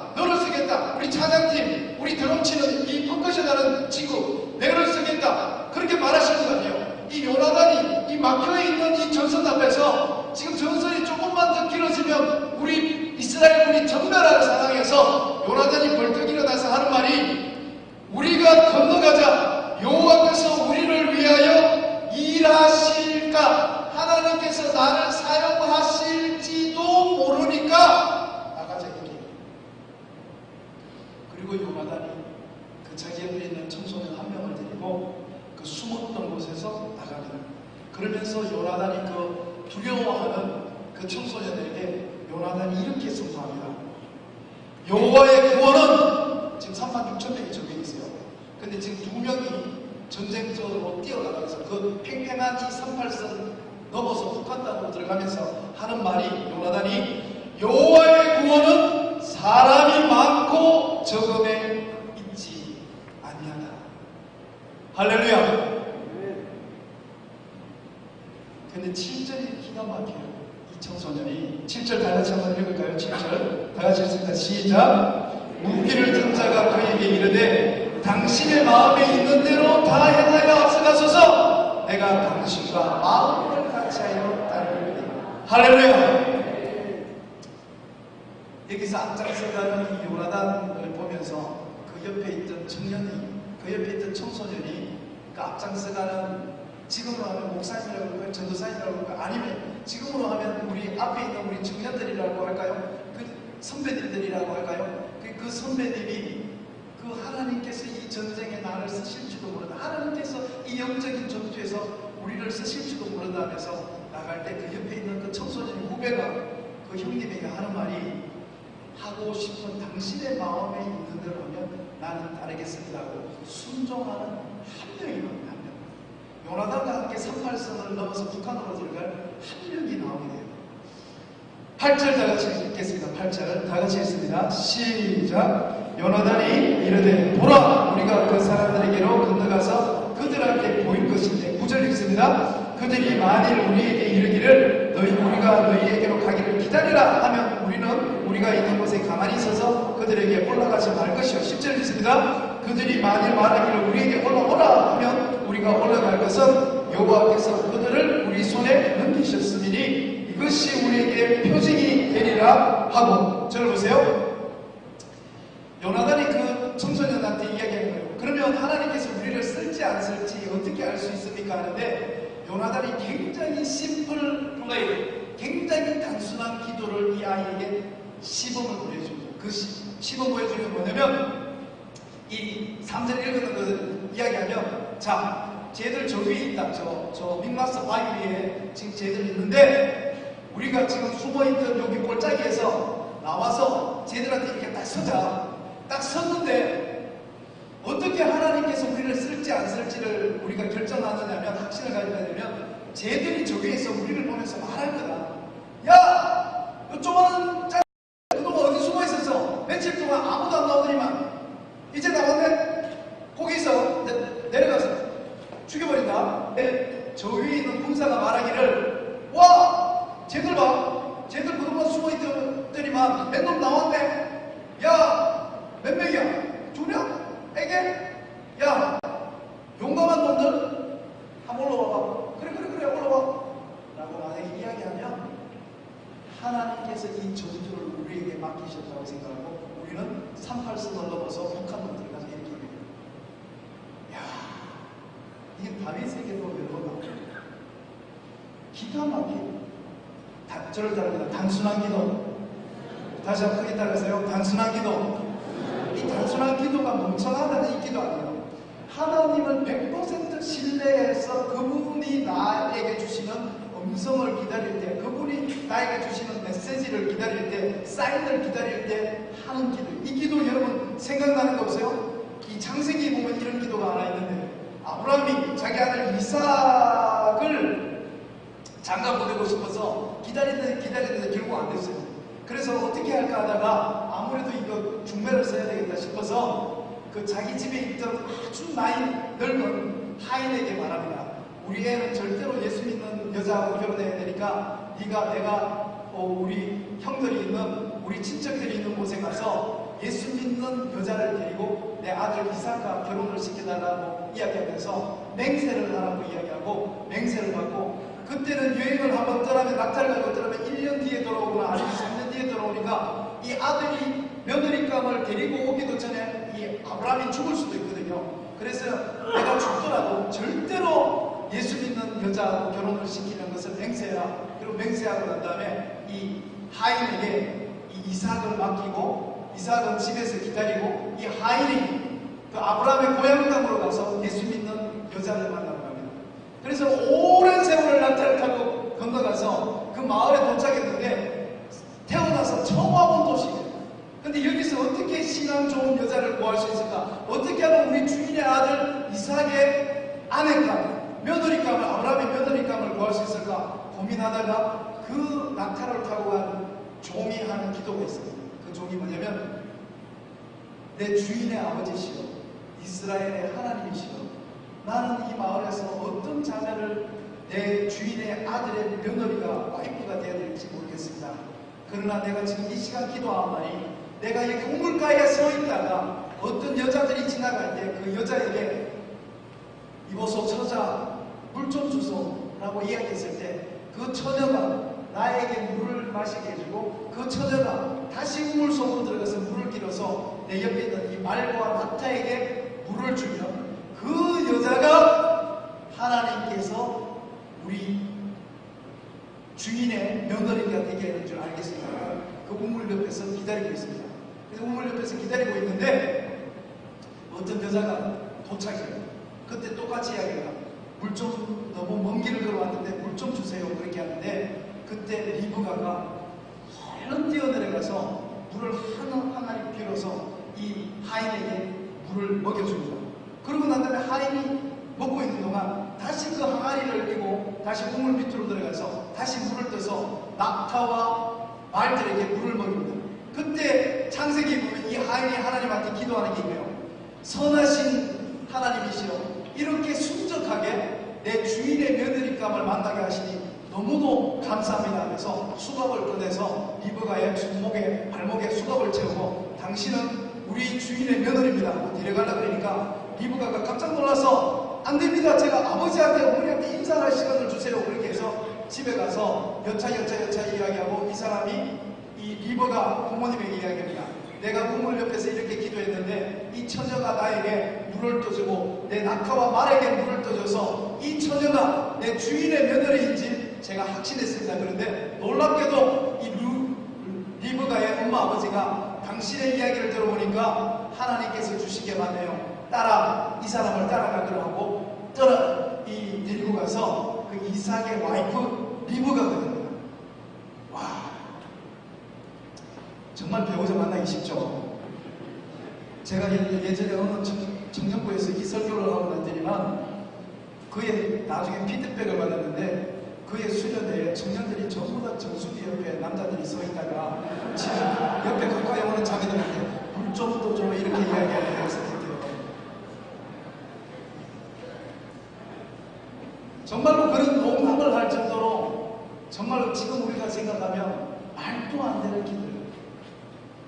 우리 찬양팀, 우리 드럼치는 이 퍼커션 하는 친구 내를 쓰겠다. 그렇게 말하시는 거 아니에요. 이 요나단이 이 막혀있는 이 전선 앞에서 지금 전선이 조금만 더 길어지면 우리 이스라엘군이 전멸하는 상황에서 요나단이 벌떡 일어나서 하는 말이 우리가 건너가자. 여호와께서 우리를 위하여 일하실까. 하나님께서 나를 사용하실지도 모르니까 나가자. 그리고 요나단이 그 자기 옆에 있는 청소년 한 명을 데리고 그 숨었던 곳에서 나갑니다. 그러면서 요나단이 그 두려워하는 그 청소년에게 요나단이 이렇게 선포합니다. 여호와의 구원은 지금 36,000명이 저기 있어요. 근데 지금 2명이 전쟁터로 뛰어나가면서 그 팽팽한 이 38선 넘어서 북한 땅으로 들어가면서 하는 말이 요나단이 여호와의 구원은 사람이 많고 적음에 있지 아니하다. 할렐루야. 근데 7절이 기가 막혀요. 이 청소년이 7절 다 같이 한번 읽을까요? 7절 다 같이 읽습니다. 시작. 무기를 든 자가 그에게 이르되 당신의 마음에 있는 대로 다 행하여 앞서가소서. 내가 당신과 마음을 같이하여 따르리니. 할렐루야. 여기서 앞장서가는 이 요나단을 보면서 그 옆에 있던 청년이, 그 옆에 있던 청소년이 그 앞장서가는, 지금으로 하면 목사님이라고 할까요? 전도사님이라고 할까요? 아니면 지금으로 하면 우리 앞에 있는 우리 청년들이라고 할까요? 그 선배님들이라고 할까요? 그 선배님이 그 하나님께서 이 전쟁에 나를 쓰실지도 모른다, 하나님께서 이 영적인 전투에서 우리를 쓰실지도 모른다 하면서 나갈 때 그 옆에 있는 그 청소년 후배가 그 형님에게 하는 말이, 하고 싶은 당신의 마음에 있는 대로 하면 나는 따르겠습니다 하고 순종하는 한 명이거든요. 한 명. 요나단과 함께 38선을 넘어서 북한으로 들어갈 한 명이 나오게 돼요. 8절 다 같이 읽겠습니다. 8절 다 같이 읽습니다. 시작. 요나단이 이르되 보라, 우리가 그 사람들에게로 건너가서 그들한테 보일 것인데. 9절 읽습니다. 그들이 만일 우리에게 이르기를 우리가 너희에게로 가기를 기다리라 하면 우리가 있는 곳에 가만히 있어서 그들에게 올라가지 말 것이요. 10절 읽습니다. 그들이 만일 말하기를 우리에게 올라오라 하면 우리가 올라갈 것은 여호와께서 그들을 우리 손에 넘기셨음이니 이것이 우리에게 표징이 되리라 하고. 저를 보세요. 요나단이 그 청소년한테 이야기하는 거예요. 그러면 하나님께서 우리를 쓸지 안 쓸지 어떻게 알 수 있습니까? 하는데 요나단이 굉장히 심플 플레이, 굉장히 단순한 기도를 이 아이에게 시범을 보여줍니다. 그 시범 보여주는 게 뭐냐면, 이 3절 읽는 거 이야기하면, 자, 쟤들 저 위에 있다. 저 빅마스 바위 위에 지금 쟤들 있는데, 우리가 지금 숨어있던 여기 골짜기에서 나와서 쟤들한테 이렇게 딱 서자. 딱 섰는데, 어떻게 하나님께서 우리를 쓸지 안 쓸지를 우리가 결정하느냐면, 확신을 가져야 되면, 쟤들이 저 위에서 우리를 보면서 말할 거다. 야! 요 조그마한 짜 그동안 어디 숨어 있었어? 며칠 동안 아무도 안 나오더니만 이제 나왔네? 거기서 내려가서 죽여버린다. 저 위에 있는 군사가 말하기를, 와! 쟤들 봐! 쟤들 그동안 숨어 있더니만 몇 놈 나왔네? 야! 몇 명이야? 2명? 에게? 야! 용감한 놈들? 한번 올라와봐. 그래 올라와. 라고 만약에 이야기하면 하나님께서 이 전투를 우리에게 맡기셨다고 생각하고 우리는 38선을 넘어서 북한으로 들어가서 이렇게 얘기해요. 야, 이게 다윗에게도 여러분 기가 막힌, 저를 따릅니다. 단순한 기도. 다시 한번 크게 따라하세요. 단순한 기도. 이 단순한 기도가 멍청하다는 이 기도 아니에요. 하나님을 100% 신뢰해서 그분이 나에게 주시는 음성을 기다릴 때, 그분이 나에게 주시는 메시지를 기다릴 때, 사인을 기다릴 때 하는 기도. 이 기도 여러분 생각나는 거 없어요? 이 창세기 보면 이런 기도가 하나 있는데, 아브라함이 자기 아들 이삭을 장가 보내고 싶어서 기다리는데 결국 안 됐어요. 그래서 어떻게 할까 하다가 아무래도 이거 중매를 써야 되겠다 싶어서 그 자기 집에 있던 아주 나이 늙은 하인에게 말합니다. 우리 애는 절대로 예수 믿는 여자하고 결혼해야 되니까 내가 우리 형들이 있는, 우리 친척들이 있는 곳에 가서 예수 믿는 여자를 데리고 내 아들 이삭과 결혼을 시켜달라고 이야기하면서 맹세를 하라고 이야기하고 맹세를 받고, 그때는 여행을 한번 떠나면, 낙타를 가지고 떠나면 1년 뒤에 돌아오거나 아니면 3년 뒤에 돌아오니까 이 아들이 며느리감을 데리고 오기도 전에 이 아브라함이 죽을 수도 있거든요. 그래서 내가 죽더라도 절대로 예수 믿는 여자하고 결혼을 시키는 것을 맹세해라. 그리고 맹세하고 난 다음에 이 하인에게 이 이삭을 맡기고, 이삭은 집에서 기다리고, 이 하인이 그 아브라함의 고향 땅으로 가서 예수 믿는 여자를 만나고 갑니다. 그래서 오랜 세월을 낙타를 타고 건너가서 그 마을에 도착했는데 태어나서 처음 와본 도시예요. 근데 여기서 어떻게 신앙 좋은 여자를 구할 수 있을까? 어떻게 하면 우리 주인의 아들 이삭의 아내감, 며느리감을, 아브라함의 며느리감을 구할 수 있을까? 고민하다가 그 낙타를 타고 간 종이 하는 기도가 있습니다. 그 종이 뭐냐면, 내 주인의 아버지시여, 이스라엘의 하나님이시여, 나는 이 마을에서 어떤 자매를 내 주인의 아들의 며느리가, 와이프가 되어야 될지 모르겠습니다. 그러나 내가 지금 이 시간 기도하오나니 내가 이 우물가에 서 있다가 어떤 여자들이 지나갈 때 그 여자에게 이보소 처자 물 좀 주소라고 이야기했을 때 그 처녀가 나에게 물을 마시게 해주고 그 처녀가 다시 우물 속으로 들어가서 물을 길어서 내 옆에 있는 이 말과 마타에게 물을 주면 그 여자가 하나님께서 우리 주인의 며느리가 되게 하는 줄 알겠습니다. 그 우물 옆에서 기다리고 있습니다. 그래서 우물 옆에서 기다리고 있는데 어떤 여자가 도착해요. 그때 똑같이 이야기해요. 물 좀 너무 먼 길을 걸어왔는데 물 좀 주세요. 그렇게 하는데 그때 리브가가 얼른 뛰어내려가서 물을 하나씩 빌어서 이 하인에게 물을 먹여줍니다. 그러고 난 다음에 하인이 먹고 있는 동안 다시 그 항아리를 끼고 다시 우물 밑으로 들어가서 다시 물을 떠서 낙타와 말들에게 물을 먹입니다. 그때 창세기 보면 이 하인이 하나님한테 기도하는 게 있네요. 선하신 하나님이시여 이렇게 순적하게 내 주인의 며느리감을 만나게 하시니 너무도 감사합니다 하면서 수갑을 꺼내서 리브가의 손목에 발목에 수갑을 채우고 당신은 우리 주인의 며느리입니다 하고 데려가려고 그러니까 리브가가 깜짝 놀라서 안됩니다. 제가 아버지한테 어머니한테 인사할 시간을 주세요. 그렇게 해서 집에 가서 여차 이야기하고 이 사람이 이 리브가 부모님에게 이야기합니다. 내가 우물 옆에서 이렇게 기도했는데 이 처녀가 나에게 물을 떠주고 내 낙타와 말에게 물을 떠줘서 이 처녀가 내 주인의 며느리인지 제가 확신했습니다. 그런데 놀랍게도 이 리브가의 엄마 아버지가 당신의 이야기를 들어보니까 하나님께서 주시게 맞네요. 이 사람을 따라가기로 하고 이 데리고 가서 그 이삭의 와이프 리브가거든요. 와, 정말 배우자 만나기 쉽죠. 제가 예전에 어느 청년부에서 이 설교를 하고 났더니만 그의 나중에 피드백을 받았는데 그의 수련회에 청년들이 전부 다 정수기 옆에 남자들이 서 있다가 지금 옆에 가까이 오는 자매들한테 물 좀 더 줘 이렇게 이야기하는 학생들이에요. 정말로 그런 농담을 할 정도로 정말로 지금 우리가 생각하면 말도 안 되는 기도예요.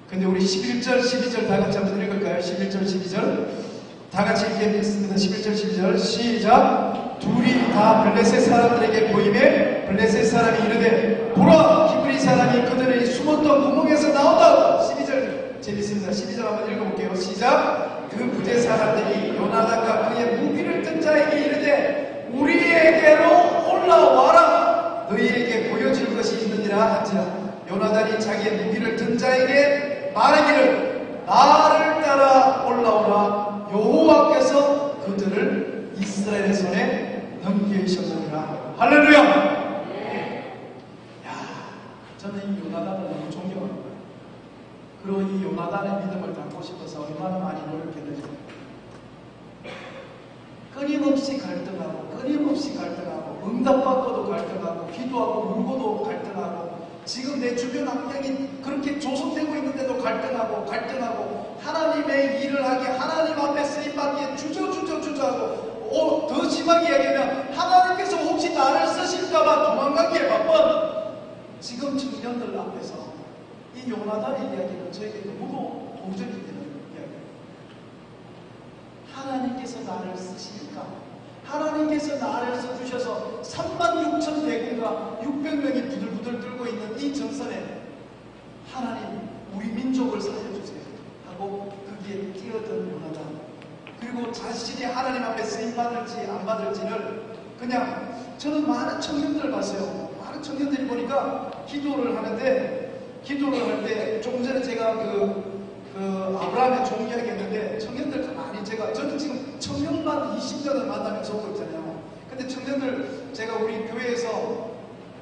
근데 우리 11절, 12절 다 같이 한번 읽을까요? 11절, 12절 다 같이 읽겠습니다. 11절, 12절 시작. 둘이 다 블레셋 사람들에게 보임에 블레셋 사람이 이르되 보라 히브리 사람이 그들의 숨었던 구멍에서 나온다. 12절 재밌습니다. 12절 한번 읽어볼게요. 시작. 그 부대 사람들이 요나단과 그의 무기를 든 자에게 이르되 우리에게로 올라와라. 너희에게 보여줄 것이 있느니라 한지라. 요나단이 자기의 무기를 든 자에게 말하기를 나를 따라 올라오라. 여호와께서 그들을 이스라엘의 손에 넘기셨느니라. 할렐루야. 야, 저는 이 요나단을 너무 존경합니다. 그리고 이 요나단의 믿음을 갖고 싶어서 얼마나 많이 노력했는지. 끊임없이 갈등하고 응답받고도 갈등하고 기도하고 울고도 갈등하고 지금 내 주변 환경이 그렇게 조성되고 있는데도 갈등하고 하나님의 일을 하기 하나님 앞에 쓰임받기에 주저하고 더 심하게 얘기하면 하나님께서 혹시 나를 쓰실까봐 도망가기에 바쁜 지금 청년들 앞에서 이 요나단의 이야기는 저에게 너무도 도전이 되는 이야기예요. 하나님께서 나를 쓰실까? 하나님께서 나를 써주셔서 36,000 대군과 600명이 부들부들 떨고 있는 이 전선에 하나님 우리 민족을 살려주세요 하고 거기에 뛰어든 요나단, 그리고 자신이 하나님 앞에 쓰임받을지 안 받을지를 그냥 저는 많은 청년들을 봤어요. 많은 청년들이 보니까 기도를 하는데 기도를 할 때 조금 전에 제가 아브라함의 종 이야기했는데 청년들 가만히 저는 지금 청년만 20년을 만나면서 오고 있잖아요. 근데 청년들 제가 우리 교회에서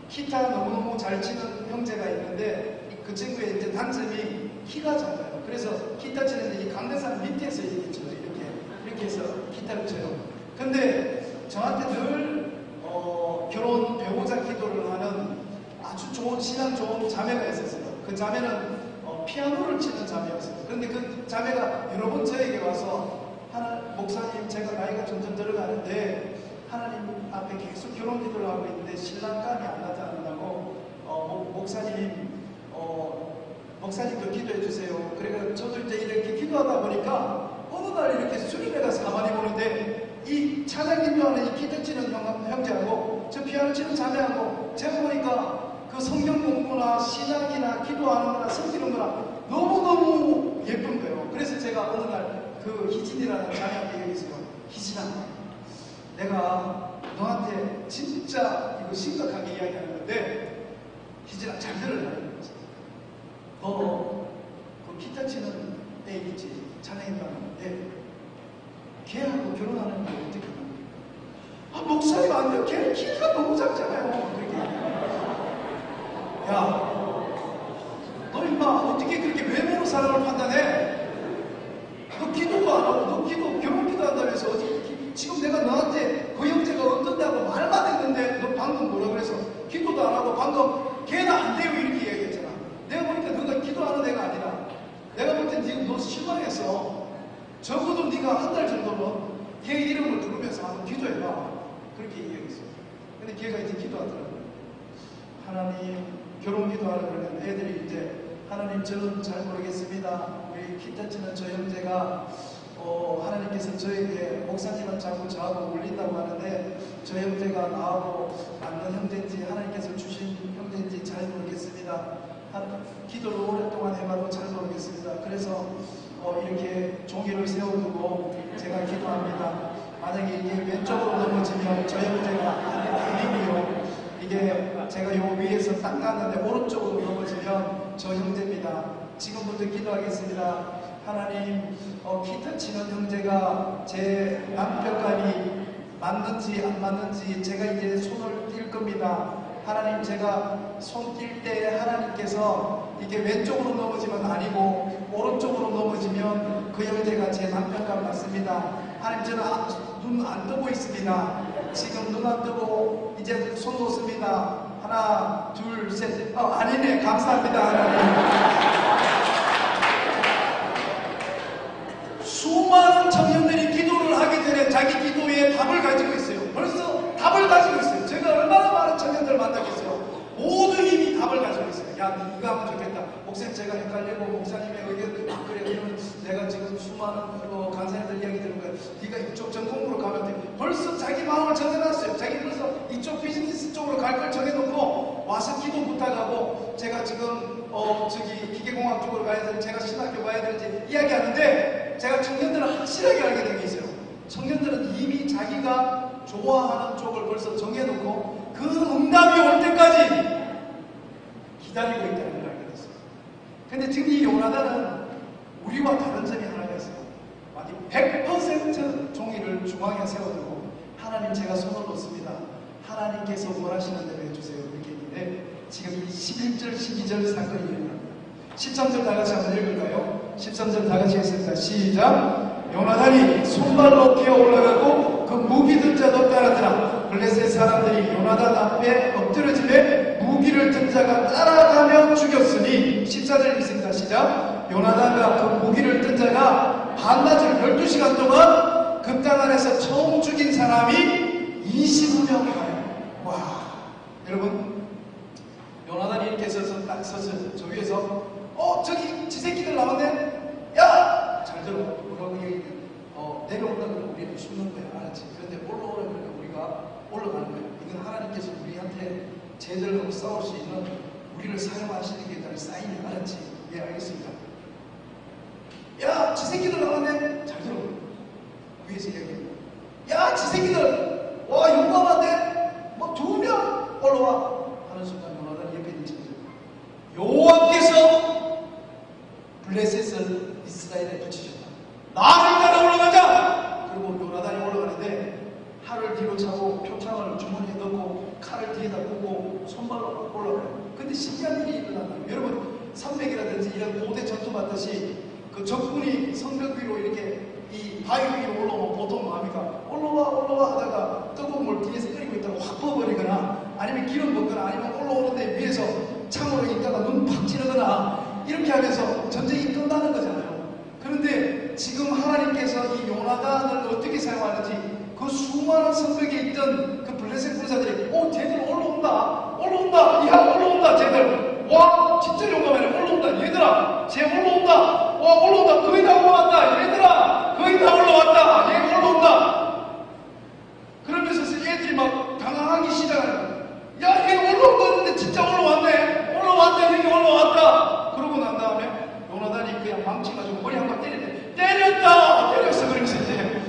기타 너무너무 잘 치는 형제가 있는데 그 친구의 이제 단점이 키가 작아요. 그래서 기타 치는데 이 강대산 밑에서 이렇게 쳐요. 이렇게 해서 기타를 쳐요. 근데 저한테 늘 결혼 배우자 기도를 하는 아주 좋은 신앙 좋은 자매가 있었어요. 그 자매는 피아노를 치는 자매였어요. 그런데 그 자매가 여러 번 저에게 와서 목사님 제가 나이가 점점 들어가는데 하나님 앞에 계속 결혼 기도를 하고 있는데 신랑감이 안 나타난다고 목사님 목사님도 기도해 주세요. 그러니까 저도 이제 이렇게 기도하다 보니까 어느 날 이렇게 수련회 가서 가만히 보는데 이 찬양 인도하는 이 기타 치는 형제하고 저 피아노 치는 자매하고 제가 보니까 그 성경 공부나 신앙이나 기도하는 거나 섬기는 거나 너무너무 예쁜 거예요. 그래서 제가 어느 날 그 희진이라는 자매한테 얘기했어요. 희진아, 내가 너한테 진짜 이거 심각하게 이야기하는 건데 희진아 잘 들으라. 너 그 기타 치는 애 있지? 찬양인다는 애. 걔하고 결혼하는 거 어떻게 하냐? 아, 목사님 안 돼요. 걔는 키가 너무 작잖아요. 그렇게. 야, 너 임마 어떻게 그렇게 외모로 사람을 판단해? 너 기도도 안 하고, 너 결혼기도 한다면서 지금 내가 너한테 그 형제가 어떤다고 말만 했는데 너 방금 뭐라 그래서 기도도 안 하고 방금 걔는 안 돼요 이렇게 얘기했잖아. 내가 보니까 너가 기도하는 애가 아니라 내가 볼 때 너 실망했어. 적어도 네가 한 달 정도는 걔 이름을 부르면서 한번 기도해봐. 그렇게 얘기했어. 근데 걔가 이제 기도하더라고요. 하나님, 결혼 기도하려고 그러면 애들이 이제 하나님 저는 잘 모르겠습니다. 우리 기타 치는 저 형제가 하나님께서 저에게 목사님은 자꾸 저하고 울린다고 하는데 저 형제가 나하고 맞는 형제인지 하나님께서 주신 형제인지 잘 모르겠습니다. 기도를 오랫동안 해봐도 잘 모르겠습니다. 그래서 이렇게 종이를 세워두고 제가 기도합니다. 만약에 이게 왼쪽으로 넘어지면 저 형제가 아니고요. 이게 제가 요 위에서 딱 놨는데 오른쪽으로 넘어지면 저 형제입니다. 지금부터 기도하겠습니다. 하나님, 기타 치는 형제가 제 남편감이 맞는지 안 맞는지 제가 이제 손을 뗄 겁니다. 하나님, 제가 손 뗄 때 하나님께서 이게 왼쪽으로 넘어지면 아니고 오른쪽으로 넘어지면 그 형제가 제 남편감 맞습니다. 하나님, 저는 눈 안 뜨고 있습니다. 지금 눈 안 뜨고 이제 손 놓습니다. 하나, 둘, 셋. 아니네. 감사합니다. 하나님. 수많은 청년들이 기도를 하기 전에 자기 기도에 답을 가지고 있어요. 벌써 답을 가지고 있어요. 제가 얼마나 많은 청년들을 만나겠어요. 모두 이미 답을 가지고 있어요. 야, 이거 하면 좋겠다. 목사님 제가 헷갈리고 목사님의 의견 그래. 그러면 내가 지금 수많은 간사님들 이야기 들은 거야. 네가 이쪽 전공으로 가면 돼. 벌써 자기 마음을 정해놨어요. 자기 벌써 이쪽 비즈니스 쪽으로 갈 걸 정해놓고 와서 기도 부탁하고 제가 지금 저기 기계공학 쪽으로 가야 되는지 제가 신학교 가야 되는지 이야기하는데 제가 청년들은 확실하게 알게 된 게 있어요. 청년들은 이미 자기가 좋아하는 쪽을 벌써 정해놓고 그 응답이 올 때까지 기다리고 있다는 걸 알게 됐어요. 근데 지금 이 요나단은 우리와 다른 점이 하나가 있어요. 100% 종이를 중앙에 세워두고 하나님 제가 손을 놓습니다. 하나님께서 원하시는 대로 해주세요. 이렇게 했는데 지금 이 11절 12절 사건이 일어납니다. 13절 다같이 한번 읽을까요? 13절 다같이 했습니다. 시작. 요나단이 손발로 기어 올라가고 그 무기 든 자도 따라더라. 블레셋 사람들이 요나단 앞에 엎드려지매 무기를 든 자가 따라가며 죽였으니 14절 있습니다. 시작. 요나단과 그 무기를 든 자가 반나절 12시간 동안 그 땅 안에서 처음 죽인 사람이 20명이에요. 와, 여러분 요나단이 이렇게 서서 딱 서서 저 위에서 저기 지 새끼들 나왔네. 야, 잘 들어. 뭐라고 얘기해. 내려온다 그러면 우리는 죽는 거야. 알았지? 그런데 올라오라 그러면 우리가 올라가는 거야. 이건 하나님께서 우리한테 제대로 싸울 수 있는 우리를 사용하시는 게 날 사인이. 알았지? 예, 알겠습니다. 야, 지 새끼들 나왔네. 잘 들어. 위에서 얘기해. 야, 지 새끼들. 와, 용감한데? 뭐 2명 올라와. 하는 순간 요나단 옆에 있는 친구들. 여호와께서 블레셋을 이스라엘에 붙이셨다. 나를 따라 올라가자! 그리고 요나단이 올라가는데 칼을 뒤로 차고 표창을 주머니에 넣고 칼을 뒤에다 꽂고 손발로 올라가요. 근데 신기한 일이 일어난다요. 여러분, 산맥이라든지 이런 고대 전투 받듯이 그 적군이 성벽 위로 이렇게 이 바위 위로 올라오면 보통 뭐 합니까? 올라와 하다가 뜨거운 물 뒤에서 끓이고 있다가 확 부어버리거나 아니면 기름 붓거나 아니면 올라오는데 위에서 창으로 있다가 눈 팍 찌르거나 이렇게 하면서 전쟁이 끝나는 거잖아요. 그런데 지금 하나님께서 이 요나단을 어떻게 사용하는지 그 수많은 성벽에 있던 그 블레셋 군사들이 쟤들 올라온다 야 올라온다 쟤들 와 진짜 용감하네 올라온다 올라온다. 얘들아, 쟤 올라온다. 와, 올라온다. 거의 다 올라왔다. 얘들아, 거의 다 올라왔다. 얘 올라온다. 그러면서 애들이 막 당황하기 시작하는 거야. 야, 얘 올라온다는데 진짜 올라왔네. 올라왔다. 여기 올라왔다. 그러고 난 다음에 요나단이 그냥 망치 가지고 머리 한 방 때리는데 때렸다. 때렸어. 그러면서 이제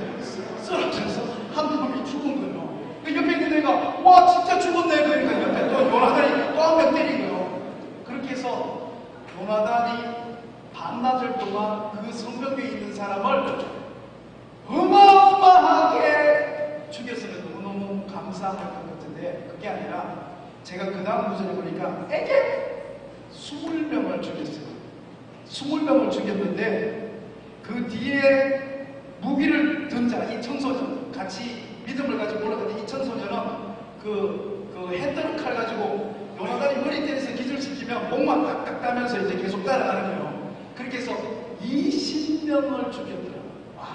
쓰러져서 한 놈이 죽은 거예요. 그 옆에 있는 애가 와 진짜 죽었네. 그러니까 옆에 또 요나단이 또 한 명 때린 거예요. 그렇게 해서 요나단이 반나절 동안 그 성벽에 있는 사람을 어마어마하게 죽였으면 너무너무 감사할 것 같은데 그게 아니라 제가 그 다음 구절에 보니까 에게 20명을 죽였어요. 20명을 죽였는데 그 뒤에 무기를 든 자, 이 청소년 같이 믿음을 가지고 올라가는 이 청소년은 그 해떨 칼 가지고 요나단이 머리 때려서 기절시키면 목만 딱딱 따면서 이제 계속 따라가는 거예요. 그렇게 해서 20명을 죽였더라고요. 와,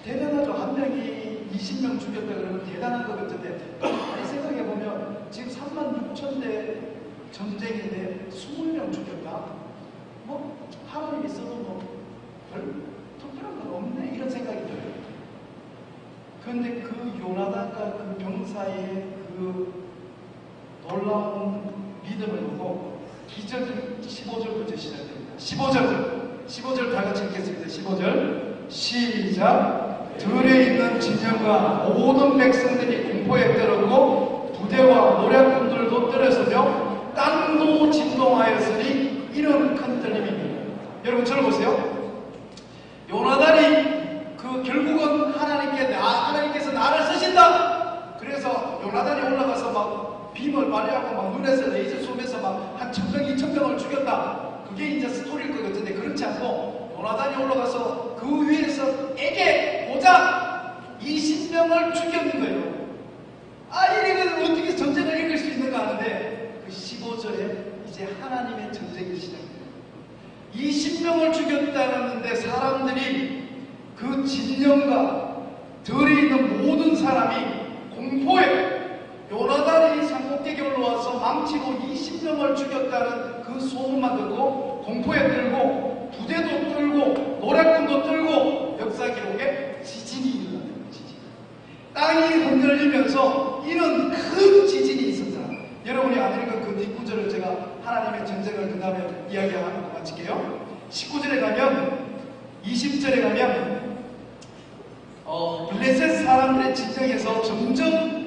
대단하죠. 한 명이 20명 죽였다 그러면 대단한 것 같은데 아니 생각해보면 지금 36,000대 전쟁인데 20명 죽였다? 뭐 하루에 있어도 뭐 별 특별한 건 없네 이런 생각이 들어요. 그런데 그 요나단과 그 병사의 그 놀라운 믿음을 보고 기적이 15절부터 시작됩니다. 15절 다 같이 읽겠습니다. 15절 시작. 들에 있는 진영과 모든 백성들이 공포에 떨었고 부대와 노략군들도 떨어서며 땅도 진동하였으니 이런 큰 떨림입니다. 여러분 저를 보세요. 요나단이 결국은 하나님께서 나를 쓰신다. 그래서 요나단이 올라가서 막 빔을 발휘하고 막 눈에서 레이저 쏘면서 막 한 1,000명, 2,000명을 죽였다. 그게 이제 스토리일 것 같은데 그렇지 않고 요나단이 올라가서 그 위에서 에게 보자 20명을 죽였는 거예요. 이래는 어떻게 전쟁을 이길 수 있는가 하는데 그 15절에 이제 하나님의 전쟁이 시작돼요. 20명을 죽였다는데 사람들이 그 진영과 들에 있는 모든 사람이 공포에 요나단이 산꼭대기에 올라와서 망치로 20명을 죽였다는 그 소문만 듣고 공포에 떨고 부대도 떨고 노략군도 떨고 역사 기록에 지진이 일어났다는 지진. 땅이 흔들리면서 이런 큰 지진이 있었다. 여러분이 안 읽은 그 뒷구절을 제가 하나님의 전쟁을 그 다음에 이야기하고 마칠게요. 19절에 가면 20절에 가면 블레셋 사람들의 진영에서 점점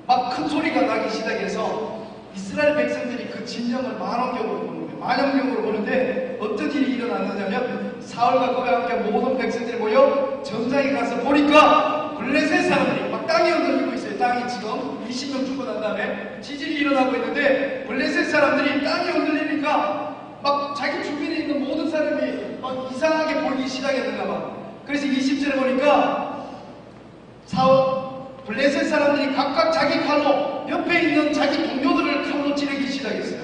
막 큰 소리가 나기 시작해서 이스라엘 백성들이 그 진영을 만원경으로 보는 거예요. 만원경으로 보는데 어떤 일이 일어났느냐면 사울과 그와 함께 모든 백성들이 모여 전장에 가서 보니까 블레셋 사람들이 막 땅이 흔들리고 있어요. 땅이 지금 20명 죽고 난 다음에 지진이 일어나고 있는데 블레셋 사람들이 땅이 흔들리니까 막 자기 주변에 있는 모든 사람이 막 이상하게 보이기 시작했는가 봐. 그래서 20절에 보니까 블레셋 사람들이 각각 자기 칼로 옆에 있는 자기 동료들을 칼로 찌르기 시작했어요.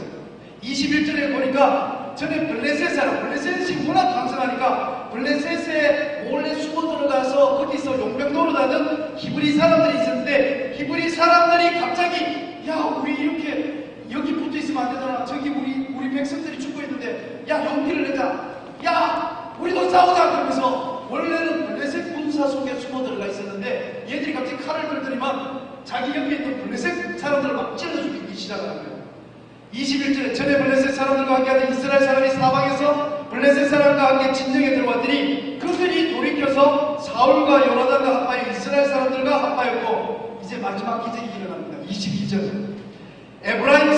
21절에 보니까 전에 블레셋이 워낙 강성하니까 블레셋에 몰래 숨어 들어가서 거기서 용병 노릇하는 히브리 사람들이 있었는데 히브리 사람들이 갑자기 야 우리 이렇게 여기 붙어 있으면 안 되잖아. 저기 우리 백성들이 죽고 있는데 야 용기를 내자. 야 우리도 싸우자. 그러면서 원래는 블레셋 군사 속에 숨어 들어가 있었는데 얘들이 갑자기 칼을 들더니만 자기 옆에 있는 블레셋 사람들을 막 찔러 죽이기 시작하는 거예요. 21절에 전에 블레셋 사람들과 함께하던 이스라엘 사람이 사방에서 블레셋 사람과 함께 진정에 들어왔더니 그들이 돌이켜서 사울과 요나단과 합하여 이스라엘 사람들과 합하였고 이제 마지막 기적이 일어납니다. 22절 에브라임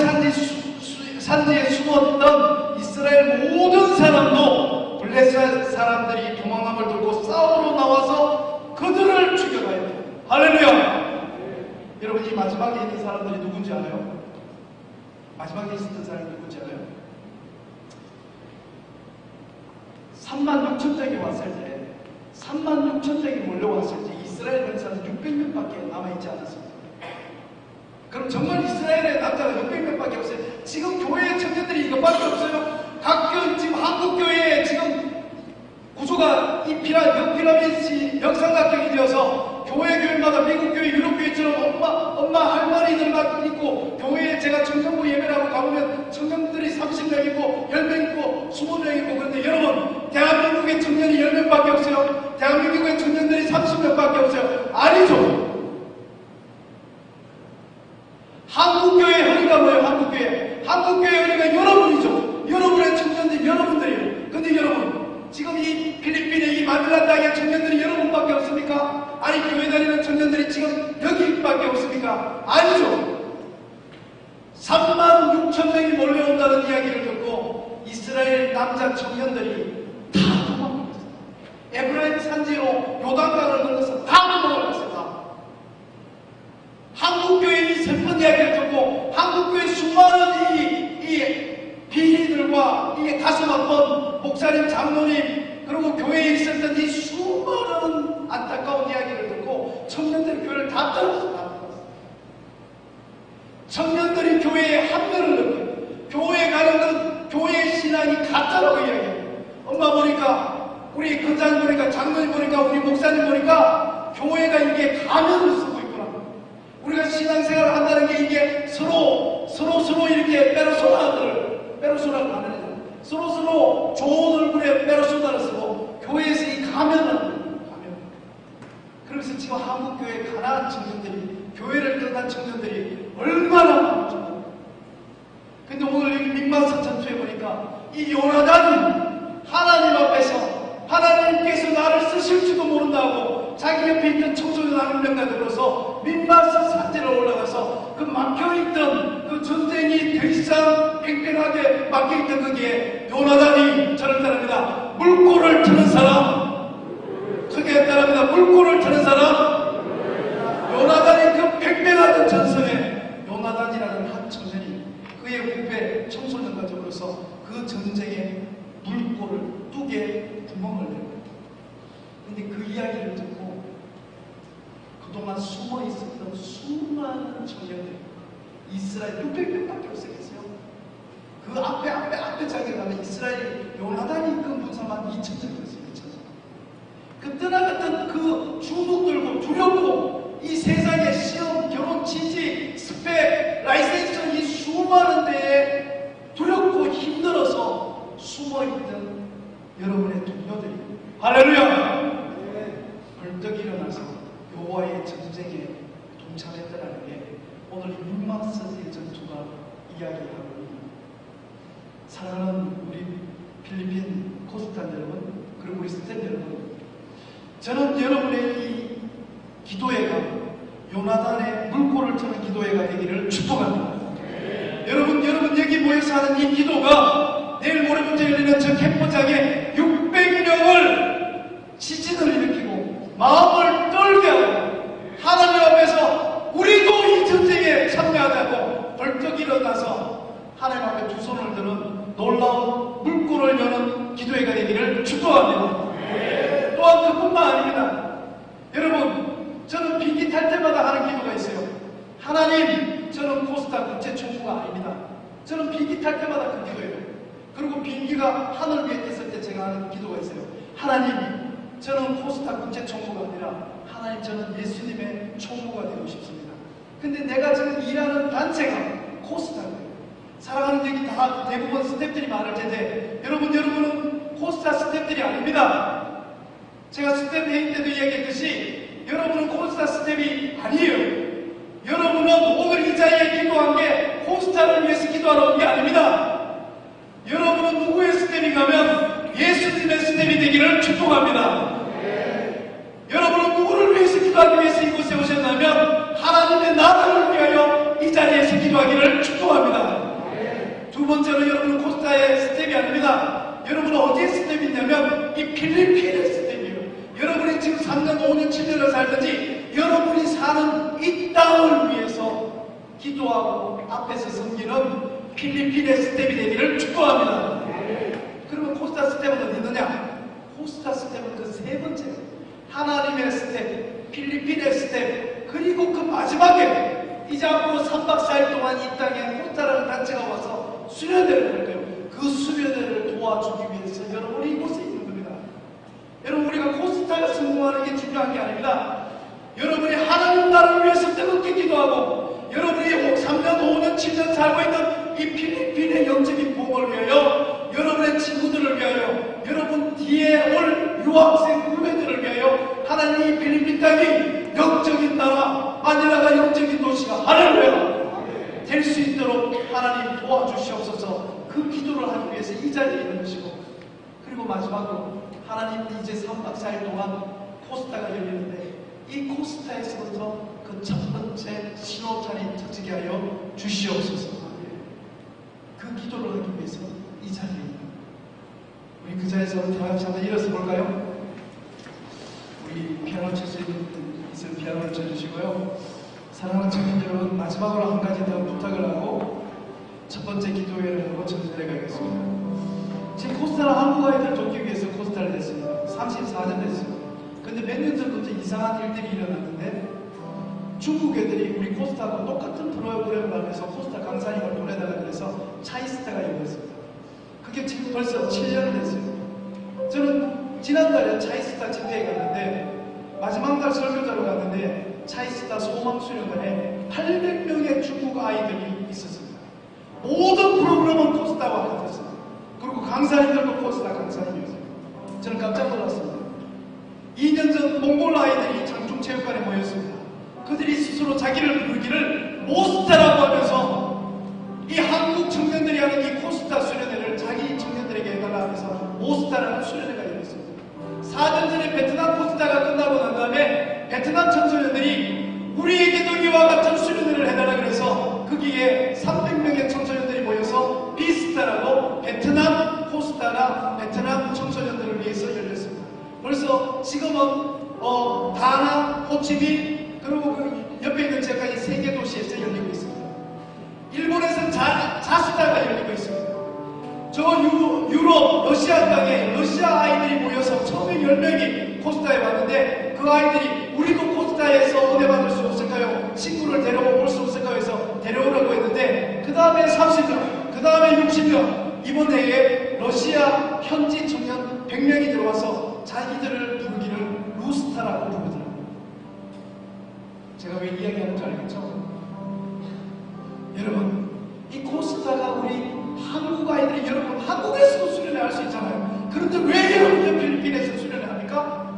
산지에 숨었던 이스라엘 모든 사람도 블레셋 사람들이 도망함을 들고 싸우러 나와서 그들을 죽여가야 돼요. 할렐루야! 여러분 이 마지막에 있는 사람들이 누군지 알아요? 마지막에 있었던 사람이 누군지 알아요? 36,000장이 왔을 때 36,000장이 몰려왔을 때 이스라엘 백성은 600명밖에 남아있지 않았습니다. 그럼 정말 이스라엘의 남자가 600명밖에 없어요. 지금 교회 청년들이 이것밖에 없어요. 각 지금 한국 교회에 지금 구조가 이 피라미드 역삼각형이 되어서 교회마다 미국 교회, 유럽 교회처럼 엄마 할머니들만 있고 교회에 제가 청년부 예배라고 가보면 청년들이 30명 있고 10명 있고 20명 있고. 그런데 여러분, 대한민국의 청년이 10명밖에 없어요? 대한민국의 청년들이 30명밖에 없어요? 아니죠. 한국교회 허리가 뭐예요? 한국교회 허리가 여러분이죠. 여러분의 청년들이 여러분들이에요. 근데 여러분, 지금 이 필리핀의 이 마닐라 땅의 청년들이 여러분밖에 없습니까? 아니, 교회 다니는 청년들이 지금 여기밖에 없습니까? 아니죠. 3만 6천 명이 몰려온다는 이야기를 듣고 이스라엘 남자 청년들이 다 도망갔어요. 에브라임 산지로 요단강을 건너서 다 도망갔어요. 한국교회 이 슬픈 이야기를 듣고 한국교회 수많은 이 비리들과 이 가슴 아픈 목사님, 장로님, 그리고 교회에 있었던 이 수많은 안타까운 이야기를 듣고 청년들이 교회를 다 떠났어요. 청년들이 교회에 합류를 느껴요. 교회에 가는 건 교회의 신앙이 가짜라고 이야기해요. 엄마 보니까, 우리 권장 보니까, 장로님 보니까, 우리 목사님 보니까 교회가 이게 가면을 쓰고 있구나. 우리가 신앙생활을 한다는 게 이게 서로 이렇게 빼로소나를 하는 거잖아. 서로 좋은 얼굴에 빼로소나를 쓰고 교회에서 이 가면. 그래서 지금 한국교회 가난한 청년들이, 교회를 떠난 청년들이 얼마나 많죠. 근데 오늘 여기 민마서 전투에 보니까 이 요나단이 하나님 앞에서 하나님께서 나를 쓰실지도 모른다고 자기 옆에 있던 청소년 한 명과 들어서 민마서 산지를 올라가서 그 막혀있던 그 전쟁이 더 이상 팽팽하게 막혀있던 거기에 요나단이 저를 따릅니다. 물꼬를 트는 사람, 크게 따릅니다. 물꼬를 트는 사람. 요나단이 그 팽팽하던 전선에 요나단이라는 한 청년이 그의 후배 청소년과 더불어서 그 전쟁에 물꼬를 뚝에 구멍을 내요. 근데 그 이야기를 듣고 그동안 숨어 있었던 수많은 청년들, 이스라엘 600명밖에 없었겠어요. 그 앞에 장에 가면 이스라엘 요나단이 이끈 군사만 2,000명이었어요. 2,000명. 그 떠나갔던 그 주눅들고 두렵고 이 세상의 시험, 결혼, 취직, 스펙, 라이센스 이 수많은 데에 두렵고 힘들어서 숨어있던 여러분의 동료들이 할렐루야! 벌떡 일어나서 여호와의 전쟁에 동참했다는 게 오늘 민마서의 전투가 이야기하고 있습니다. 사랑하는 우리 필리핀 코스탄 여러분, 그리고 우리 스탠 여러분, 저는 여러분의 이 기도회가 요나단의 물꼬를 트는 기도회가 되기를 축복합니다. 여러분 여기 모여서 하는 이 기도가 내일 모레부터 열리는 저 캠프장에 600명을 지진을 일으키고 마음을 떨게 하고 하나님 앞에서 우리도 이 전쟁에 참여하자고 벌떡 일어나서 하나님 앞에 두 손을 드는 놀라운 물꼬를 여는 기도회가 되기를 축복합니다. 또한 그뿐만 아닙니다. 여러분, 저는 비행기 탈 때마다 하는 기도가 있어요. 하나님, 저는 코스타 국제총무가 아닙니다. 저는 비행기 탈 때마다 그 기도예요. 그리고 비행기가 하늘 위에 떴을 때 제가 하는 기도가 있어요. 하나님, 저는 코스타 국제총무가 아니라 하나님, 저는 예수님의 총무가 되고 싶습니다. 근데 내가 지금 일하는 단체가 코스타예요. 사랑하는 여기 다 대부분 스태프들이 많을 텐데 여러분은 코스타 스태프들이 아닙니다. 제가 스텝 회의 때도 이야기했듯이 여러분은 코스타 스텝이 아니에요. 여러분은 오늘 이 자리에 기도한 게 코스타를 위해서 기도하러 온 게 아닙니다. 여러분은 누구의 스텝인가 하면 예수님의 스텝이 되기를 축복합니다. 여러분은 누구를 위해서 기도하기 위해서 이곳에 오셨냐면 하나님의 나라를 위하여 이 자리에서 기도하기를 축복합니다. 두 번째로 여러분은 코스타의 스텝이 아닙니다. 여러분은 어디에 스텝이 있냐면 이 필리핀의 스텝이에요. 여러분이 지금 3년, 5년, 7년을 살든지 여러분이 사는 이 땅을 위해서 기도하고 앞에서 섬기는 필리핀의 스텝이 되기를 축복합니다. 그러면 코스타 스텝은 어디 있느냐? 코스타 스텝은 그 세 번째, 하나님의 스텝, 필리핀의 스텝, 그리고 그 마지막에 이제 앞으로 3박 4일 동안 이 땅에 코스타라는 단체가 와서 수련회를 할 거예요. 그 수련회를 도와주기 위해서 여러분이 이곳에 있는 겁니다. 여러분, 우리가 코스타가 성공하는 게 중요한 게 아닙니다. 여러분이 하나님 나라를 위해서 뜨겁게 기도하고 여러분이 3년, 5년, 7년 살고 있는 이 필리핀의 영적인 부흥을 위하여, 여러분의 친구들을 위하여, 여러분 뒤에 올 유학생 후배들을 위하여 하나님 이 필리핀 땅이 영적인 나라, 마닐라가 영적인 도시가 할렐루야 될 수 있도록 하나님 도와주시옵소서. 그 기도를 하기 위해서 이 자리에 있는 것이고, 그리고 마지막으로 하나님 이제 3박 4일 동안 코스타가 열리는데 이 코스타에서부터 그 첫 번째 신호탄이 터지게 하여 주시옵소서. 그 기도를 하기 위해서 이 자리에 있는, 우리 그 자리에서 다 같이 한번 일어서 볼까요? 우리 피아노 칠 수 있을 피아노를 쳐주시고요. 사랑하는 청년 여러분, 마지막으로 한 가지 더 부탁을 하고 첫 번째 기도회를 하고 전달해 가겠습니다. 지금 코스타를 한국 아이들 돕기 위해서 코스타를 냈습니다. 34년 됐어요. 근데 몇 년 전부터 이상한 일들이 일어났는데, 중국 애들이 우리 코스타하고 똑같은 프로그램을 하면서 코스타 강사님을 보내다가 그래서 차이스타가 열렸습니다. 그게 지금 벌써 7년 됐어요. 저는 지난달에 차이스타 집회에 갔는데, 마지막 날 설교자로 갔는데 차이스타 소망 수련관에 800명의 중국 아이들이 있었습니다. 모든 프로그램은 코스타와 같았습니다. 그리고 강사님들도 코스타 강사님이었어요. 저는 깜짝 놀랐습니다. 2년 전 몽골 아이들이 장중체육관에 모였습니다. 그들이 스스로 자기를 부르기를 모스타라고 하면서 이 한국 청년들이 하는 이 코스타 수련회를 자기 청년들에게 해달라 하면서 모스타라는 수련회가 열렸습니다. 4년 전에 베트남 코스타가 끝나고 난 다음에 베트남 청소년들이 우리에게도 이와 같은 수련회를 해달라 그래서 거기에 300명의 청소년들이 모여서 비스타라고 베트남 코스타가 베트남 청소년들을 위해서 열렸습니다. 벌써 지금은 다낭, 호치민, 그리고 그 옆에 있는 지역까지 3개 도시에서 열리고 있습니다. 일본에서는 자수다가 열리고 있습니다. 저 유럽, 러시아 땅에 러시아 아이들이 모여서 처음에 10명이 코스타에 왔는데, 그 아이들이 우리도 코스타에서 은혜 받을 수 없을까요? 친구를 데려올 수 없을까요? 해서 데려오라고 했는데, 그 다음에 30명, 그 다음에 60명, 이번 해에 러시아 현지 청년 100명이 들어와서 자기들을 부르기를 루스타라고 부르더라고요. 제가 왜 이야기하는 줄 알겠죠? 여러분, 이 코스타가 우리 한국 아이들이, 여러분 한국에서도 수련회 할 수 있잖아요. 그런데 왜 여러분들 필리핀에서 수련회 합니까?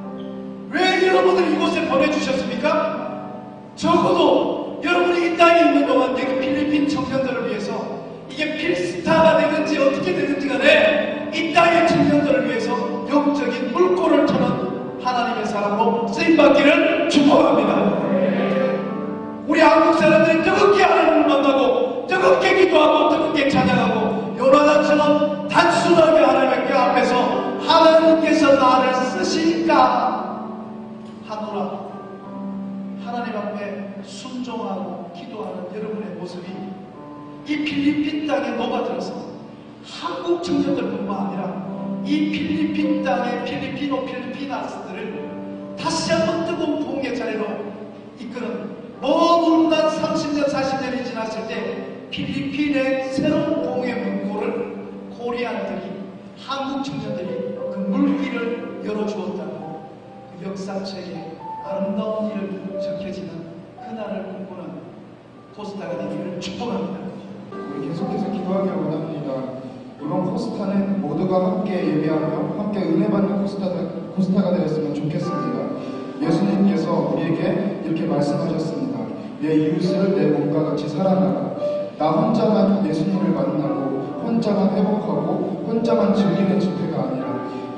왜 여러분들 이곳에 보내주셨습니까? 적어도 여러분이 이 땅에 있는 동안 여기 필리핀 청년들을 위해서 이게 필스타가 되는지 어떻게 되는지 간에 이 땅의 청년들을 위해서 영적인 물꼬를 터는 하나님의 사람으로 쓰임받기를 축복합니다. 우리 한국 사람들이 뜨겁게 하나님을 만나고 뜨겁게 기도하고 뜨겁게 찬양하고 요나단처럼 단순하게 하나님께 앞에서 하나님께서 나를 쓰실까 하노라, 하나님 앞에 순종하고 기도하는 여러분의 모습이 이 필리핀 땅에 녹아들어서 한국 청년들뿐만 아니라 이 필리핀 땅의 필리피나스들을 다시 한번 뜨거운 부흥의 자리로 이끄는, 먼 훗날 30년, 40년이 지났을 때 필리핀의 새로운 부흥의 문고를 코리안들이, 한국 청년들이 그 물길을 열어주었다고 그 역사책에 아름다운 일을 적혀지는 그날을 꿈꾸는 코스타가 되기를 축복합니다. 우리 계속해서 기도하기 원합니다. 이번 코스타는 모두가 함께 예배하며 함께 은혜받는 코스타가 되었으면 좋겠습니다. 예수님께서 우리에게 이렇게 말씀하셨습니다. 내 이웃을 내 몸과 같이 사랑하라. 나 혼자만 예수님을 만나고 혼자만 회복하고 혼자만 즐기는 집회가 아니라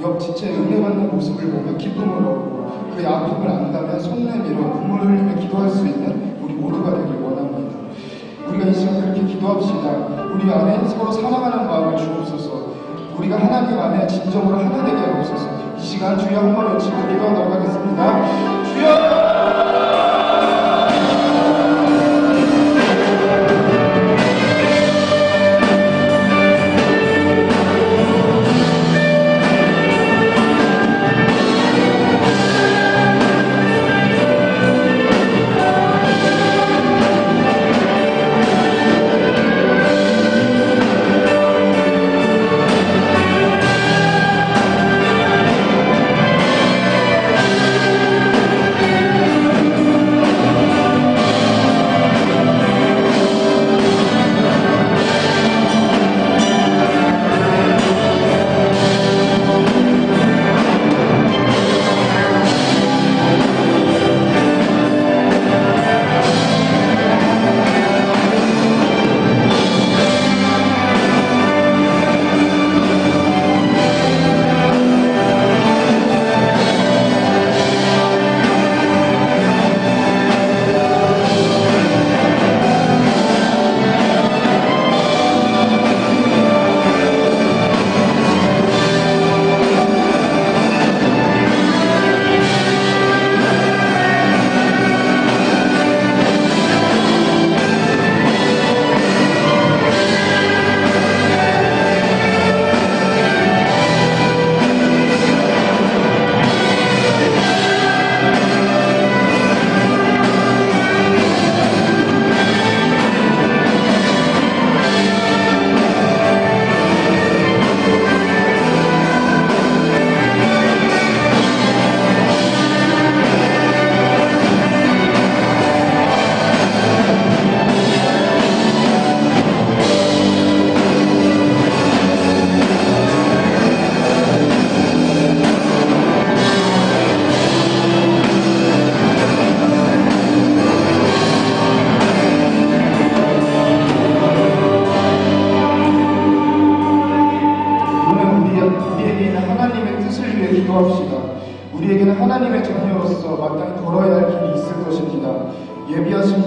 옆 지체의 은혜받는 모습을 보며 기쁨을 얻고 그의 아픔을 안다면 손 내밀어 눈물 흘리며 기도할 수 있는 우리 모두가 되길 원합니다. 우리가 이 시간 그렇게 기도합시다. 우리 안에 서로 사랑하는 마음을 주옵소서. 우리가 하나님 안에 진정으로 하나 되게 하옵소서. 이 시간 주여 한번 외치고 기도하도록 하겠습니다. 주여!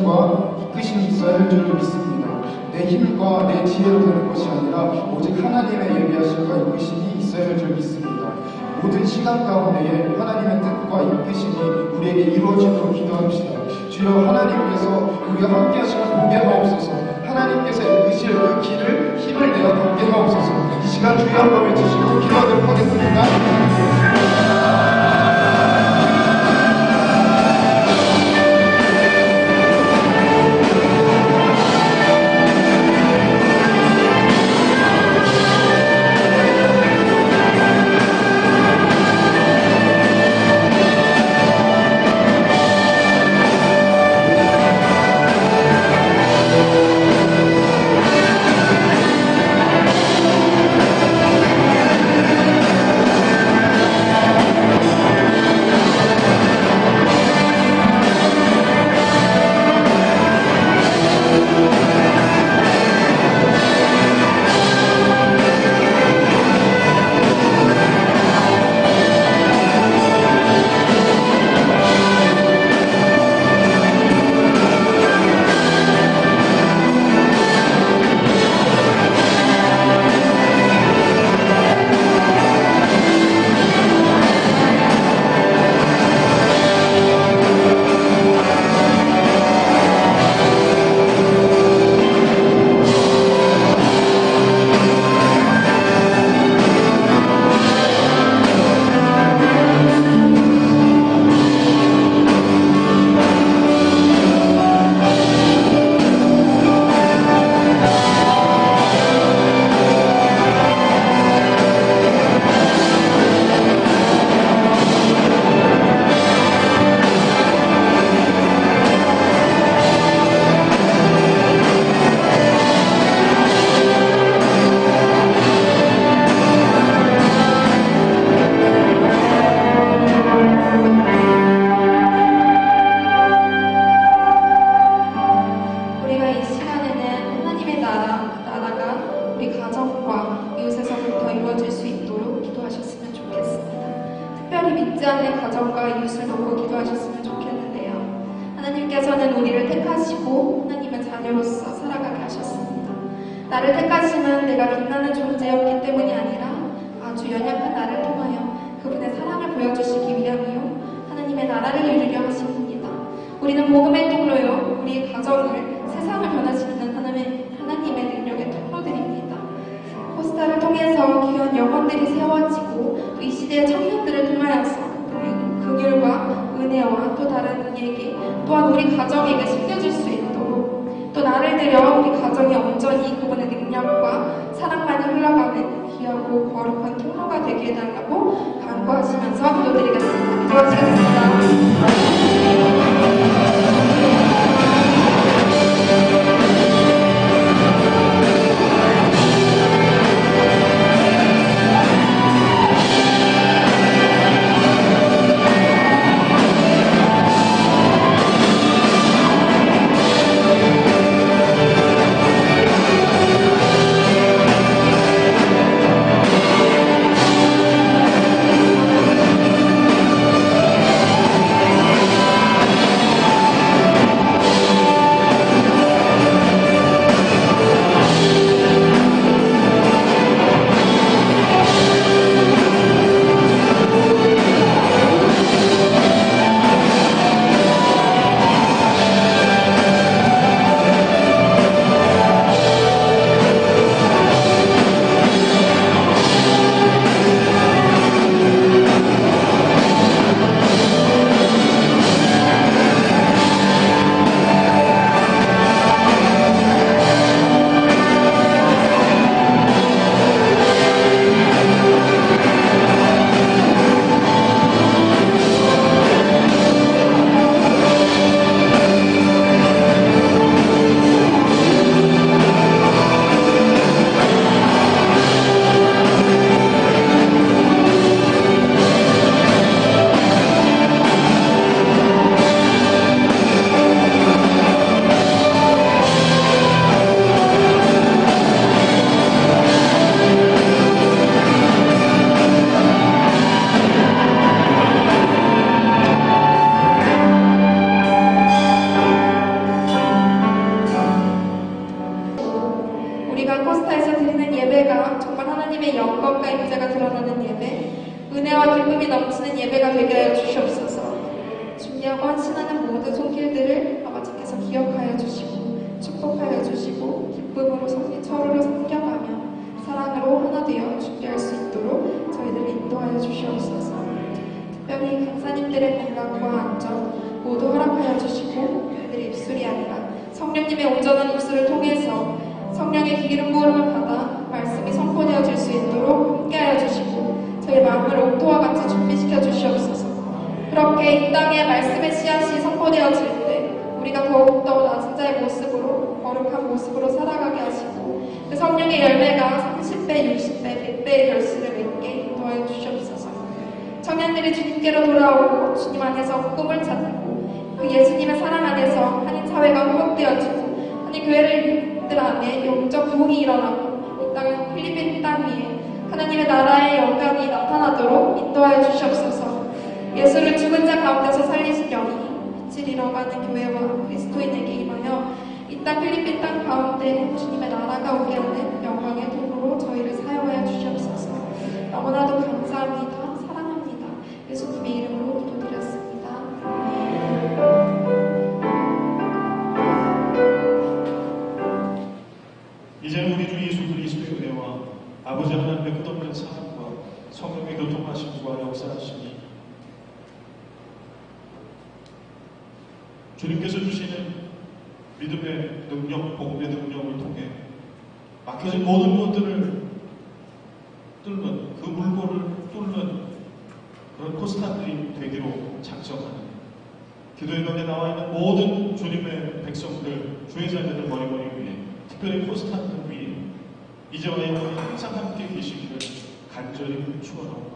인도하심과 이끄심이 있어야 할 줄 믿습니다. 내 힘과 내 지혜로 되는 것이 아니라 오직 하나님의 예비하심과 이끄심이 있어야 할 줄 믿습니다. 모든 시간 가운데에 하나님의 뜻과 이끄심이 우리에게 이루어지도록 기도합시다. 주여, 하나님께서 우리가 함께 하시는 보게 하옵소서. 하나님께서 이끄실 그 길을 힘을 내어 걷게 하옵소서. 이 시간 주여 한번 외치시고 기도하도록 하겠습니다. 믿지 않는 가정과 이웃을 놓고 기도하셨으면 좋겠는데요. 하나님께서는 우리를 택하시고 하나님의 자녀로서 살아가게 하셨습니다. 나를 택하심은 내가 빛나는 존재였기 때문이 아니라 아주 연약한 나를 통하여 그분의 사랑을 보여주시기 위함이요 하나님의 나라를 이루려 하십니다. 우리는 복음의 통로요 우리의 가정을 세상을 변화시키는 하나님의 능력의 통로들입니다. 포스타를 통해서 귀한 영혼들이 세워지고 또 이 시대의 청년들을 통하여서 긍휼과 은혜와 또 다른 이에게 또한 우리 가정에게 심겨질 수 있도록 또 나를 들여 우리 가정이 온전히 그분의 능력과 사랑만이 흘러가는 귀하고 거룩한 통로가 되게 해달라고 간구하시면서 기도드리겠습니다. 기도하시겠습니다. 영광과 임재가 드러나는 예배, 은혜와 기쁨이 넘치는 예배가 되게 하여 주시옵소서. 준비하고 헌신하는 모든 손길들을 아버지께서 기억하여 주시고 축복하여 주시고 기쁨으로 서로를 섬겨가며 사랑으로 하나 되어 준비할 수 있도록 저희들을 인도하여 주시옵소서. 특별히 강사님들의 건강과 안전 모두 허락하여 주시고 그들의 입술이 아니라 성령님의 온전한 입술을 통해서 성령의 기름 부음을 받아 말씀이 선포되어질 수 있도록 함께하여 주시고 저희 마음을 옥토와 같이 준비시켜 주시옵소서. 그렇게 이 땅에 말씀의 씨앗이 선포되어질 때 우리가 더욱더 낮은 자의 모습으로 거룩한 모습으로 살아가게 하시고 그 성령의 열매가 30배, 60배, 100배의 결실을 맺게 인도하여 주시옵소서. 청년들이 주님께로 돌아오고 주님 안에서 꿈을 찾고 그 예수님의 사랑 안에서 한인 사회가 회복되어지고 한인 교회들 안에 영적 부흥이 일어나고 이 땅은 필리핀 땅 위에 하나님의 나라의 영광이 나타나도록 인도하여 주시옵소서. 예수를 죽은 자 가운데서 살리신 영이 빛을 잃어가는 교회와 그리스도인에게 임하여 이 땅 필리핀 땅 가운데 주님의 나라가 오게 하는 영광의 도구로 저희를 사용하여 주시옵소서. 너무나도 감사합니다. 사랑합니다. 예수님의 이름으로 기도드렸습니다. 이제 우리 주 예수 그리스도의 은혜와 아버지 하나님의 끝없는 사랑과 성령의 교통하심과 역사하심이 주님께서 주시는 믿음의 능력, 복음의 능력을 통해 막혀진 모든 것들을 뚫는 그 물고를 뚫는 그런 포스타들이 되기로 작정하는 기도의 벽에 나와 있는 모든 주님의 백성들, 주의 자녀들 머리머리 위에 특별히 포스타들 위에 이제와 영원히 항상 함께 계시기를 간절히 축원하옵나이다.